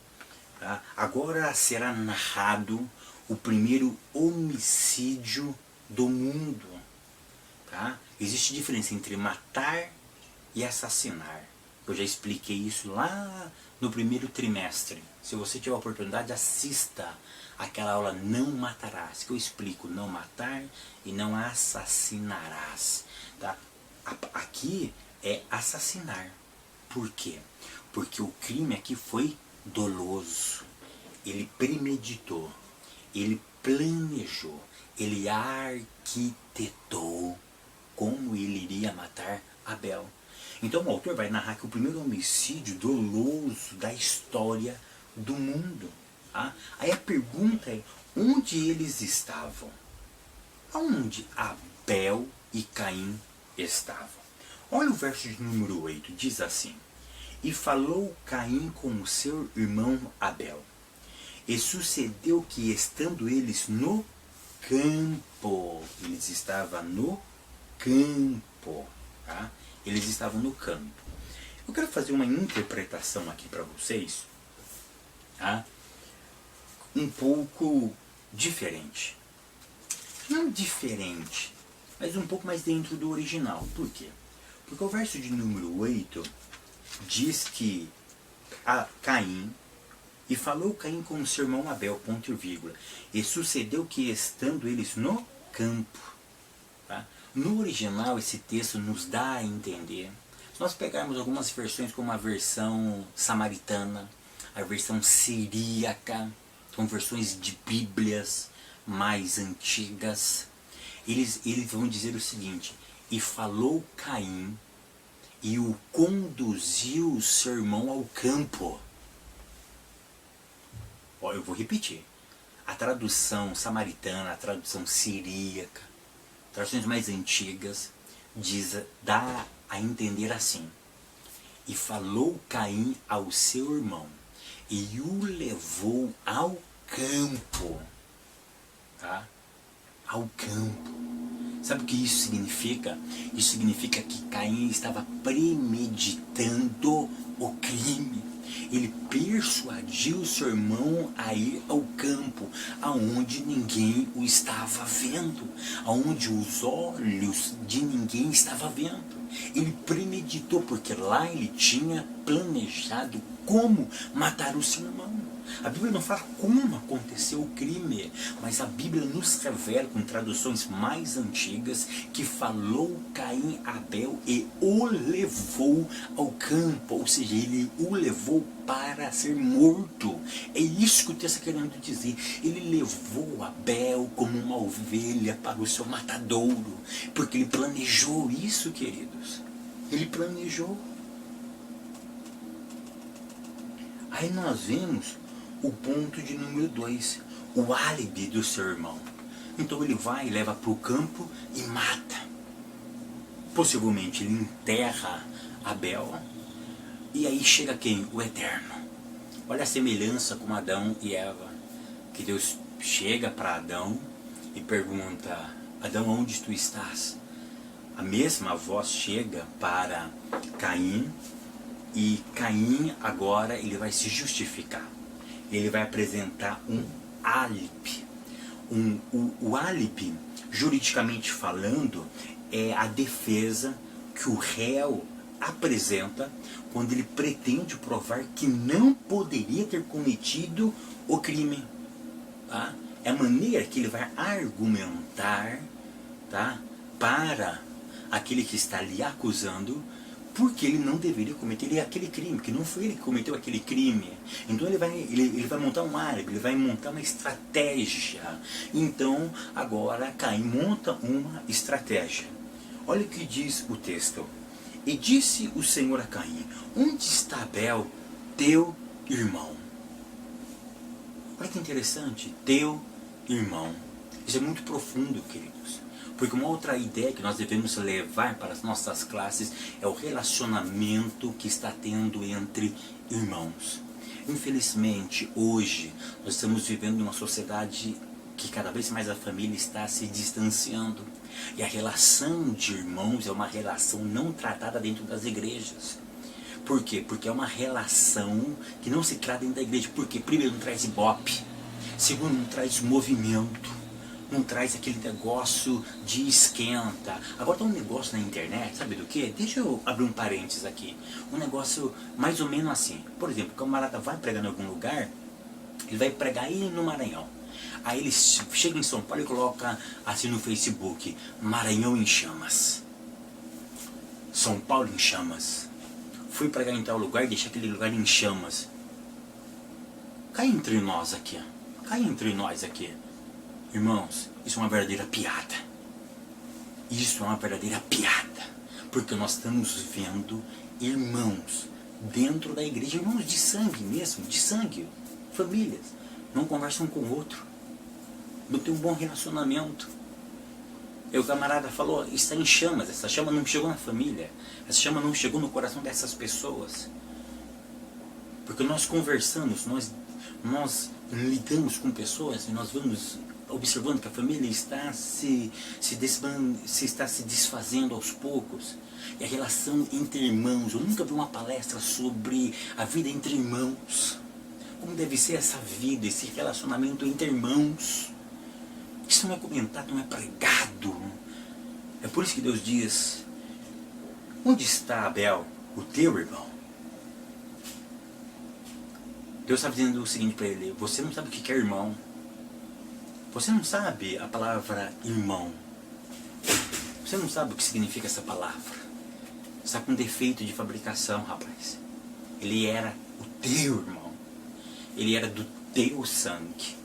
Tá? Agora será narrado o primeiro homicídio do mundo. Tá? Existe diferença entre matar e assassinar. Eu já expliquei isso lá no primeiro trimestre. Se você tiver a oportunidade, assista aquela aula Não Matarás, que eu explico não matar e não assassinarás. Tá? Aqui é assassinar. Por quê? Porque o crime aqui foi doloso. Ele premeditou, ele planejou, ele arquitetou como ele iria matar Abel. Então o autor vai narrar que o primeiro homicídio doloso da história do mundo. Tá? Aí a pergunta é, onde eles estavam? Aonde Abel e Caim estavam? Olha o verso de número 8, diz assim: E falou Caim com o seu irmão Abel. E sucedeu que, estando eles no campo, eles estavam no campo, tá? Eles estavam no campo. Eu quero fazer uma interpretação aqui para vocês, tá? Um pouco diferente. Não diferente, mas um pouco mais dentro do original. Por quê? Porque o verso de número 8 diz que a Caim, e falou Caim com o seu irmão Abel, ponto e vírgula, e sucedeu que, estando eles no campo. Tá? No original, esse texto nos dá a entender, se nós pegarmos algumas versões, como a versão samaritana, a versão siríaca, são versões de Bíblias mais antigas, eles vão dizer o seguinte: e falou Caim, e o conduziu o seu irmão ao campo. Ó, eu vou repetir. A tradução samaritana, a tradução siríaca, traduções mais antigas, dá a entender assim: e falou Caim ao seu irmão, e o levou ao campo. Tá? Ao campo. Sabe o que isso significa? Isso significa que Caim estava premeditando o crime. Ele persuadiu seu irmão a ir ao campo, aonde ninguém o estava vendo, aonde os olhos de ninguém estavam vendo. Ele premeditou, porque lá ele tinha planejado como matar o seu irmão. A Bíblia não fala como aconteceu o crime, mas a Bíblia nos revela, com traduções mais antigas, que falou Caim a Abel e o levou ao campo, ou seja, ele o levou para ser morto. É isso que o texto está querendo dizer. Ele levou Abel como uma ovelha para o seu matadouro, porque ele planejou isso, queridos. Ele planejou. Aí nós vemos o ponto de número 2, o álibi do seu irmão. Então ele vai, leva para o campo e mata. Possivelmente ele enterra Abel. E aí chega quem? O Eterno. Olha a semelhança com Adão e Eva. Que Deus chega para Adão e pergunta: Adão, onde tu estás? A mesma voz chega para Caim. E Caim agora ele vai se justificar. Ele vai apresentar um álibi. O álibi, juridicamente falando, é a defesa que o réu apresenta quando ele pretende provar que não poderia ter cometido o crime. Tá? É a maneira que ele vai argumentar, tá? Para aquele que está lhe acusando, porque ele não deveria cometer aquele crime, que não foi ele que cometeu aquele crime. Então ele vai montar um álibi, ele vai montar uma estratégia. Então agora Caim monta uma estratégia. Olha o que diz o texto. E disse o Senhor a Caim: onde está Abel, teu irmão? Olha que interessante, teu irmão. Isso é muito profundo, queridos. Porque uma outra ideia que nós devemos levar para as nossas classes é o relacionamento que está tendo entre irmãos. Infelizmente, hoje, nós estamos vivendo em uma sociedade que cada vez mais a família está se distanciando. E a relação de irmãos é uma relação não tratada dentro das igrejas. Por quê? Porque é uma relação que não se trata dentro da igreja. Porque, primeiro, não traz ibope. Segundo, não traz movimento. Não traz aquele negócio de esquenta. Agora tem um negócio na internet, sabe do que? Deixa eu abrir um parênteses aqui. Um negócio mais ou menos assim. Por exemplo, o camarada vai pregar em algum lugar, ele vai pregar aí no Maranhão. Aí ele chega em São Paulo e coloca assim no Facebook: Maranhão em chamas, São Paulo em chamas, fui pregar em tal lugar e deixei aquele lugar em chamas. Cá entre nós aqui, cá entre nós aqui, irmãos, isso é uma verdadeira piada. Isso é uma verdadeira piada, porque nós estamos vendo irmãos dentro da igreja, irmãos de sangue mesmo, de sangue, famílias, não conversam com o outro, não tem um bom relacionamento. E o camarada falou, está em chamas, essa chama não chegou na família, essa chama não chegou no coração dessas pessoas. Porque nós conversamos, nós lidamos com pessoas e nós vamos observando que a família está está se desfazendo aos poucos. E a relação entre irmãos, eu nunca vi uma palestra sobre a vida entre irmãos. Como deve ser essa vida, esse relacionamento entre irmãos. Isso não é comentado, não é pregado. É por isso que Deus diz, onde está Abel, o teu irmão? Deus está dizendo o seguinte para ele, você não sabe o que é irmão. Você não sabe a palavra irmão. Você não sabe o que significa essa palavra. Está com defeito de fabricação, rapaz. Ele era o teu irmão. Ele era do teu sangue.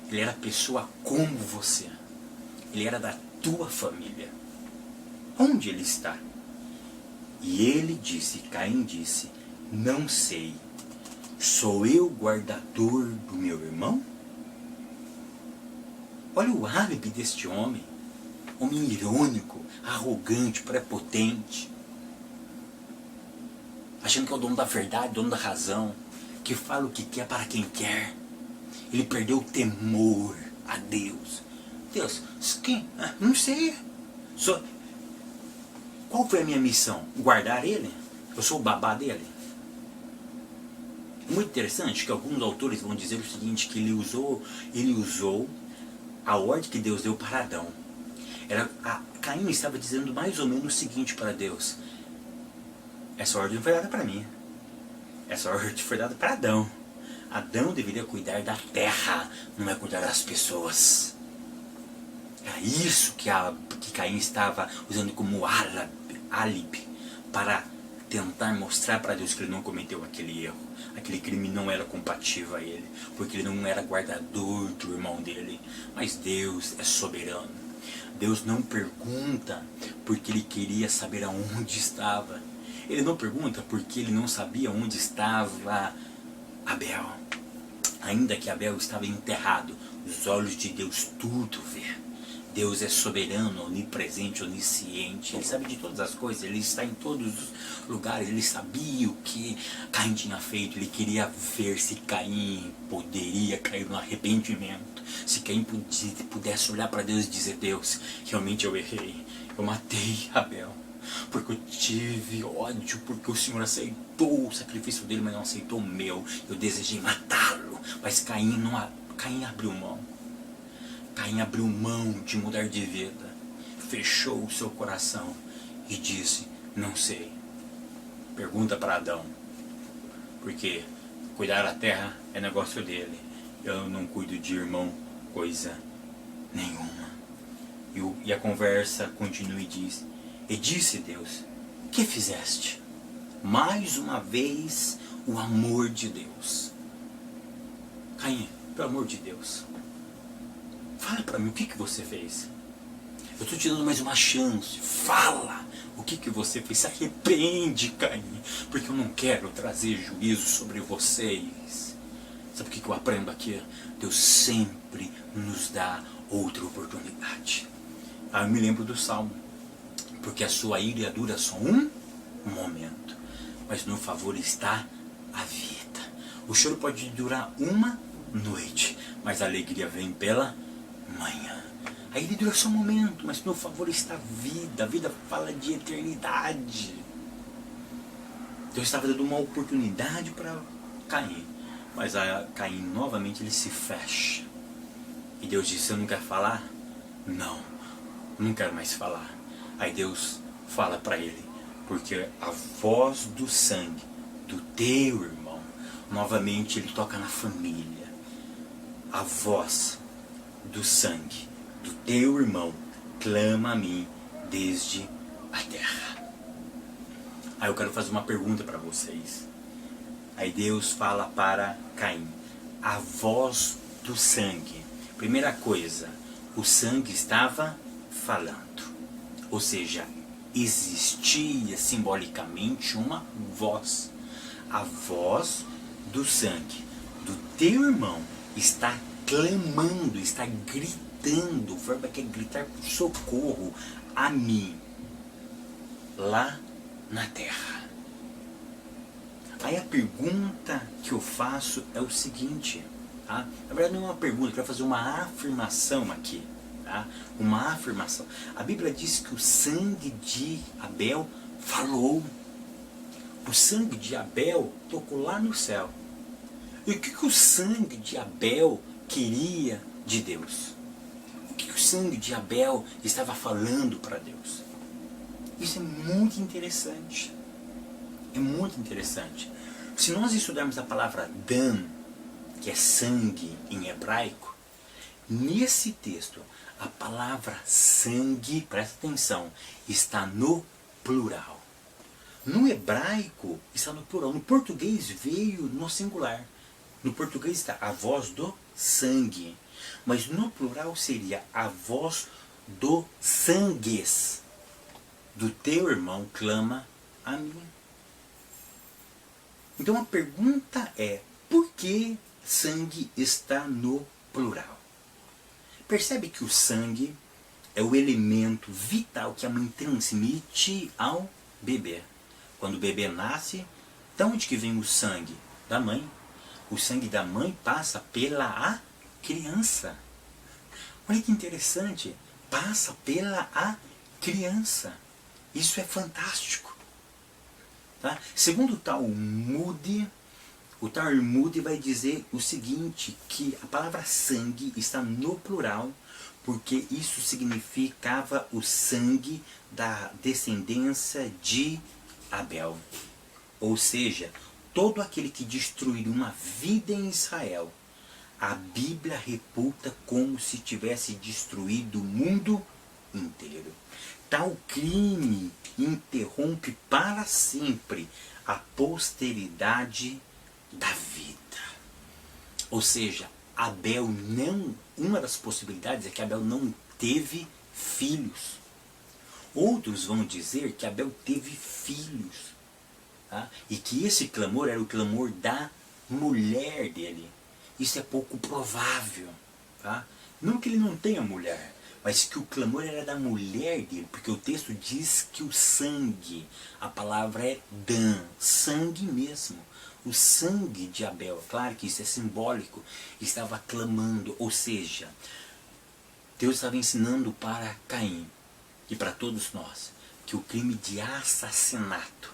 Ele era pessoa como você. Ele era da tua família. Onde ele está? E ele disse, Caim disse, não sei. Sou eu guardador do meu irmão? Olha o álibi deste homem. Homem irônico, arrogante, prepotente. Achando que é o dono da verdade, dono da razão. Que fala o que quer para quem quer. Ele perdeu o temor a Deus. Deus, quem? Não sei. Qual foi a minha missão? Guardar ele? Eu sou o babá dele? Muito interessante que alguns autores vão dizer o seguinte, que ele usou a ordem que Deus deu para Adão. Caim estava dizendo mais ou menos o seguinte para Deus. Essa ordem não foi dada para mim. Essa ordem foi dada para Adão. Adão deveria cuidar da terra, não é cuidar das pessoas. Era isso que Caim estava usando como álibi para tentar mostrar para Deus que ele não cometeu aquele erro. Aquele crime não era compatível a ele, porque ele não era guardador do irmão dele. Mas Deus é soberano. Deus não pergunta porque ele queria saber aonde estava. Ele não pergunta porque ele não sabia onde estava Abel. Ainda que Abel estava enterrado, os olhos de Deus tudo vê. Deus é soberano, onipresente, onisciente. Ele sabe de todas as coisas, ele está em todos os lugares. Ele sabia o que Caim tinha feito. Ele queria ver se Caim poderia cair no arrependimento. Se Caim pudesse olhar para Deus e dizer, Deus, realmente eu errei. Eu matei Abel. Porque eu tive ódio, porque o Senhor aceitou o sacrifício dele, mas não aceitou o meu. Eu desejei matá-lo, mas Caim abriu mão. Caim abriu mão de mudar de vida, fechou o seu coração e disse, não sei. Pergunta para Adão, porque cuidar da terra é negócio dele. Eu não cuido de irmão coisa nenhuma. E a conversa continua e diz, e disse Deus, que fizeste? Mais uma vez o amor de Deus. Caim, pelo amor de Deus, fala para mim o que você fez. Eu estou te dando mais uma chance. Fala o que você fez. Se arrepende, Caim, porque eu não quero trazer juízo sobre vocês. Sabe o que eu aprendo aqui? Deus sempre nos dá outra oportunidade. Eu me lembro do Salmo. Porque a sua ira dura só um momento, mas no favor está a vida. O choro pode durar uma noite, mas a alegria vem pela manhã. A ira dura só um momento, mas no favor está a vida. A vida fala de eternidade. Deus estava dando uma oportunidade para Caim, mas a Caim novamente ele se fecha. E Deus disse, você não quer falar? Não quero mais falar. Aí Deus fala para ele, porque a voz do sangue do teu irmão, novamente ele toca na família, a voz do sangue do teu irmão clama a mim desde a terra. Aí eu quero fazer uma pergunta para vocês. Aí Deus fala para Caim: a voz do sangue. Primeira coisa, o sangue estava falando. Ou seja, existia simbolicamente uma voz. A voz do sangue do teu irmão está clamando, está gritando. O verbo aqui é gritar por socorro a mim, lá na terra. Aí a pergunta que eu faço é o seguinte, tá? Na verdade não é uma pergunta, eu quero fazer uma afirmação aqui, tá? Uma afirmação. A Bíblia diz que o sangue de Abel falou. O sangue de Abel tocou lá no céu. E o que o sangue de Abel queria de Deus? O que o sangue de Abel estava falando para Deus? Isso é muito interessante. É muito interessante. Se nós estudarmos a palavra dam, que é sangue em hebraico, nesse texto, a palavra sangue, presta atenção, está no plural. No hebraico está no plural. No português veio no singular. No português está a voz do sangue. Mas no plural seria a voz do sangues. Do teu irmão clama a mim. Então a pergunta é, por que sangue está no plural? Percebe que o sangue é o elemento vital que a mãe transmite ao bebê. Quando o bebê nasce, de onde que vem o sangue? Da mãe. O sangue da mãe passa pela criança. Olha que interessante. Passa pela criança. Isso é fantástico. Tá? Segundo o Talmud vai dizer o seguinte, que a palavra sangue está no plural, porque isso significava o sangue da descendência de Abel. Ou seja, todo aquele que destruir uma vida em Israel, a Bíblia reputa como se tivesse destruído o mundo inteiro. Tal crime interrompe para sempre a posteridade da vida. Ou seja, Abel não, uma das possibilidades é que Abel não teve filhos. Outros vão dizer que Abel teve filhos. Tá? E que esse clamor era o clamor da mulher dele. Isso é pouco provável. Tá? Não que ele não tenha mulher, mas que o clamor era da mulher dele, porque o texto diz que o sangue, a palavra é dan, sangue mesmo. O sangue de Abel, claro que isso é simbólico, estava clamando, ou seja, Deus estava ensinando para Caim e para todos nós que o crime de assassinato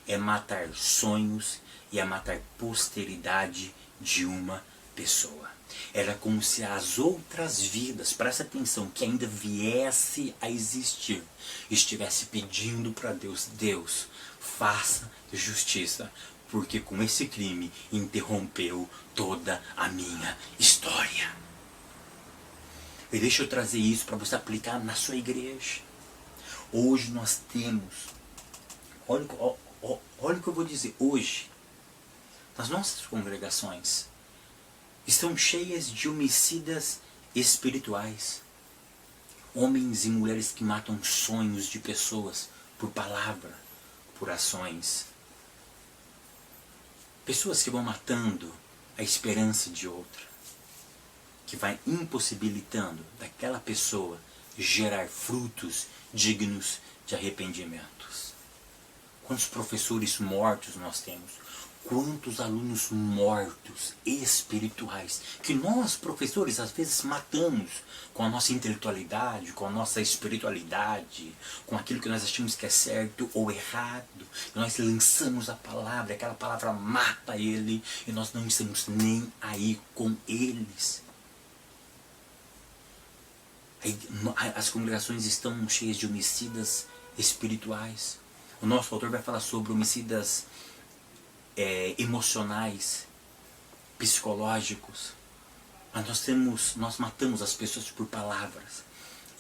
é matar sonhos e é matar posteridade de uma pessoa. Era como se as outras vidas, presta atenção, que ainda viesse a existir, estivesse pedindo para Deus, Deus, faça justiça, porque com esse crime interrompeu toda a minha história. E deixa eu trazer isso para você aplicar na sua igreja. Hoje nós temos, olha o que eu vou dizer, hoje, nas nossas congregações, estão cheias de homicidas espirituais. Homens e mulheres que matam sonhos de pessoas por palavra, por ações. Pessoas que vão matando a esperança de outra. Que vai impossibilitando daquela pessoa gerar frutos dignos de arrependimentos. Quantos professores mortos nós temos? Quantos alunos mortos espirituais que nós, professores, às vezes matamos com a nossa intelectualidade, com a nossa espiritualidade, com aquilo que nós achamos que é certo ou errado. Nós lançamos a palavra, aquela palavra mata ele e nós não estamos nem aí com eles. As congregações estão cheias de homicidas espirituais. O nosso autor vai falar sobre homicidas emocionais, psicológicos. Mas nós matamos as pessoas por palavras.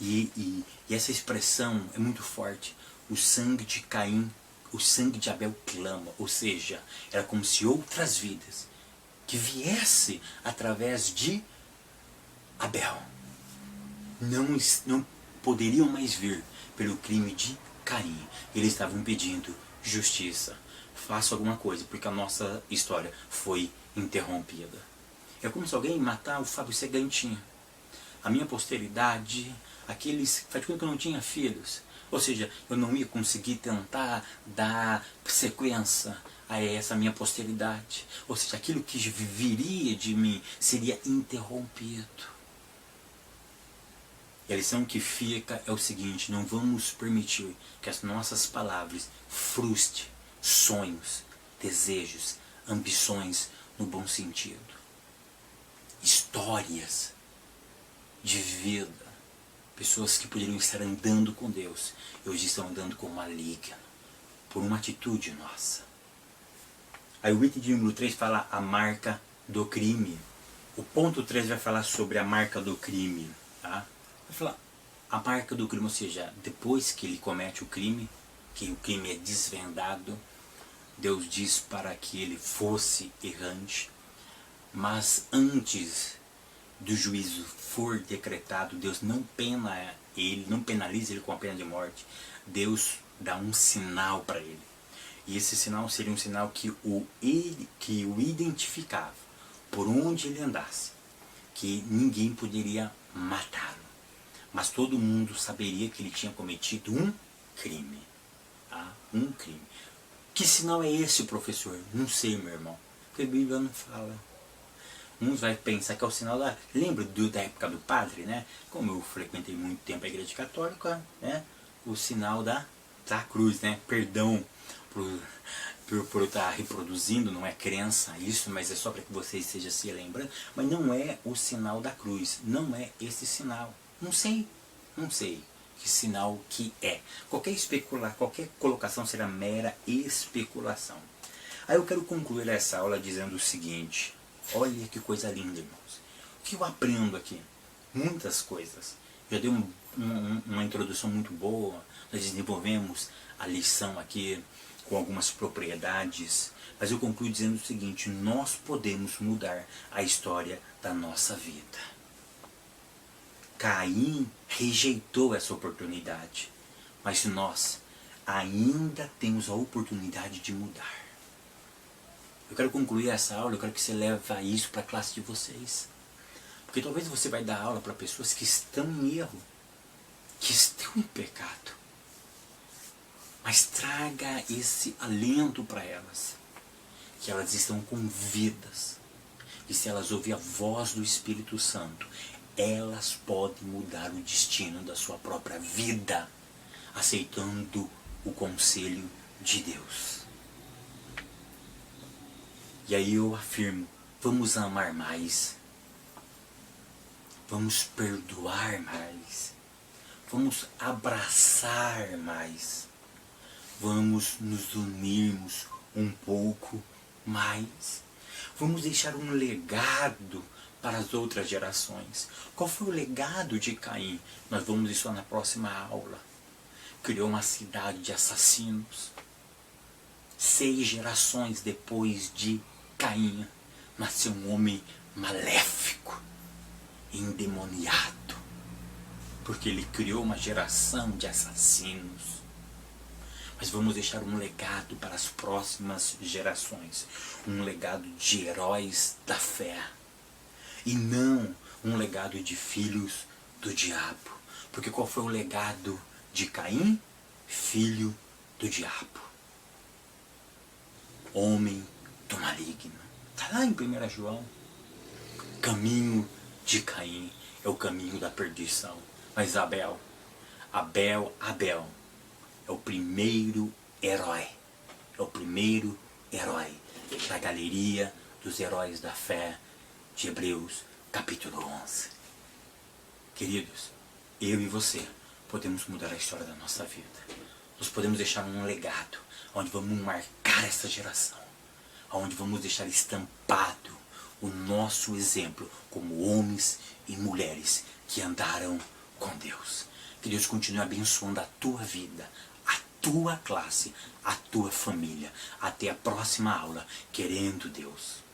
E essa expressão é muito forte. O sangue de Caim o sangue de Abel clama, ou seja, era como se outras vidas que viesse através de Abel não poderiam mais vir pelo crime de Caim. Eles estavam pedindo justiça. Faça alguma coisa, porque a nossa história foi interrompida. É como se alguém matar o Fábio Segantinho. A minha posteridade, aqueles... Faz tempo que eu não tinha filhos. Ou seja, eu não ia conseguir tentar dar sequência a essa minha posteridade. Ou seja, aquilo que viria de mim seria interrompido. E a lição que fica é o seguinte: não vamos permitir que as nossas palavras frustrem sonhos, desejos, ambições no bom sentido. Histórias de vida. Pessoas que poderiam estar andando com Deus e hoje estão andando com o maligno. Por uma atitude nossa. Aí o item de número 3 fala a marca do crime. O ponto 3 vai falar sobre a marca do crime. Tá? Vai falar a marca do crime, ou seja, depois que ele comete o crime, que o crime é desvendado, Deus diz para que ele fosse errante, mas antes do juízo for decretado, Deus não pena ele, não penaliza ele com a pena de morte. Deus dá um sinal para ele. E esse sinal seria um sinal que o identificava por onde ele andasse, que ninguém poderia matá-lo. Mas todo mundo saberia que ele tinha cometido um crime. Tá? Um crime. Que sinal é esse, professor? Não sei, meu irmão. Porque a Bíblia não fala. Uns vai pensar que é o sinal da... Lembra da época do padre, né? Como eu frequentei muito tempo a igreja católica, né? O sinal da cruz, né? Perdão por estar reproduzindo, não é crença isso, mas é só para que você esteja se lembrando. Mas não é o sinal da cruz. Não é esse sinal. Não sei que sinal que é. Qualquer colocação será mera especulação. Aí eu quero concluir essa aula dizendo o seguinte: olha que coisa linda, irmãos. O que eu aprendo aqui? Muitas coisas. Já dei uma introdução muito boa, nós desenvolvemos a lição aqui com algumas propriedades, mas eu concluo dizendo o seguinte: nós podemos mudar a história da nossa vida. Caim rejeitou essa oportunidade, mas nós ainda temos a oportunidade de mudar. Eu quero concluir essa aula, eu quero que você leve isso para a classe de vocês. Porque talvez você vai dar aula para pessoas que estão em erro, que estão em pecado. Mas traga esse alento para elas, que elas estão com vidas. E se elas ouvirem a voz do Espírito Santo, elas podem mudar o destino da sua própria vida, aceitando o conselho de Deus. E aí eu afirmo, vamos amar mais, vamos perdoar mais, vamos abraçar mais, vamos nos unirmos um pouco mais, vamos deixar um legado para as outras gerações. Qual foi o legado de Caim? Nós vamos ver isso na próxima aula. Criou uma cidade de assassinos. 6 gerações depois de Caim, nasceu um homem maléfico, endemoniado, porque ele criou uma geração de assassinos. Mas vamos deixar um legado para as próximas gerações, um legado de heróis da fé, e não um legado de filhos do diabo. Porque qual foi o legado de Caim? Filho do diabo. Homem do maligno. Está lá em 1 João. Caminho de Caim é o caminho da perdição. Mas Abel é o primeiro herói. É o primeiro herói da galeria dos heróis da fé de Hebreus capítulo 11. Queridos, eu e você podemos mudar a história da nossa vida. Nós podemos deixar um legado, onde vamos marcar essa geração, onde vamos deixar estampado o nosso exemplo como homens e mulheres que andaram com Deus. Que Deus continue abençoando a tua vida, a tua classe, a tua família. Até a próxima aula, querendo Deus.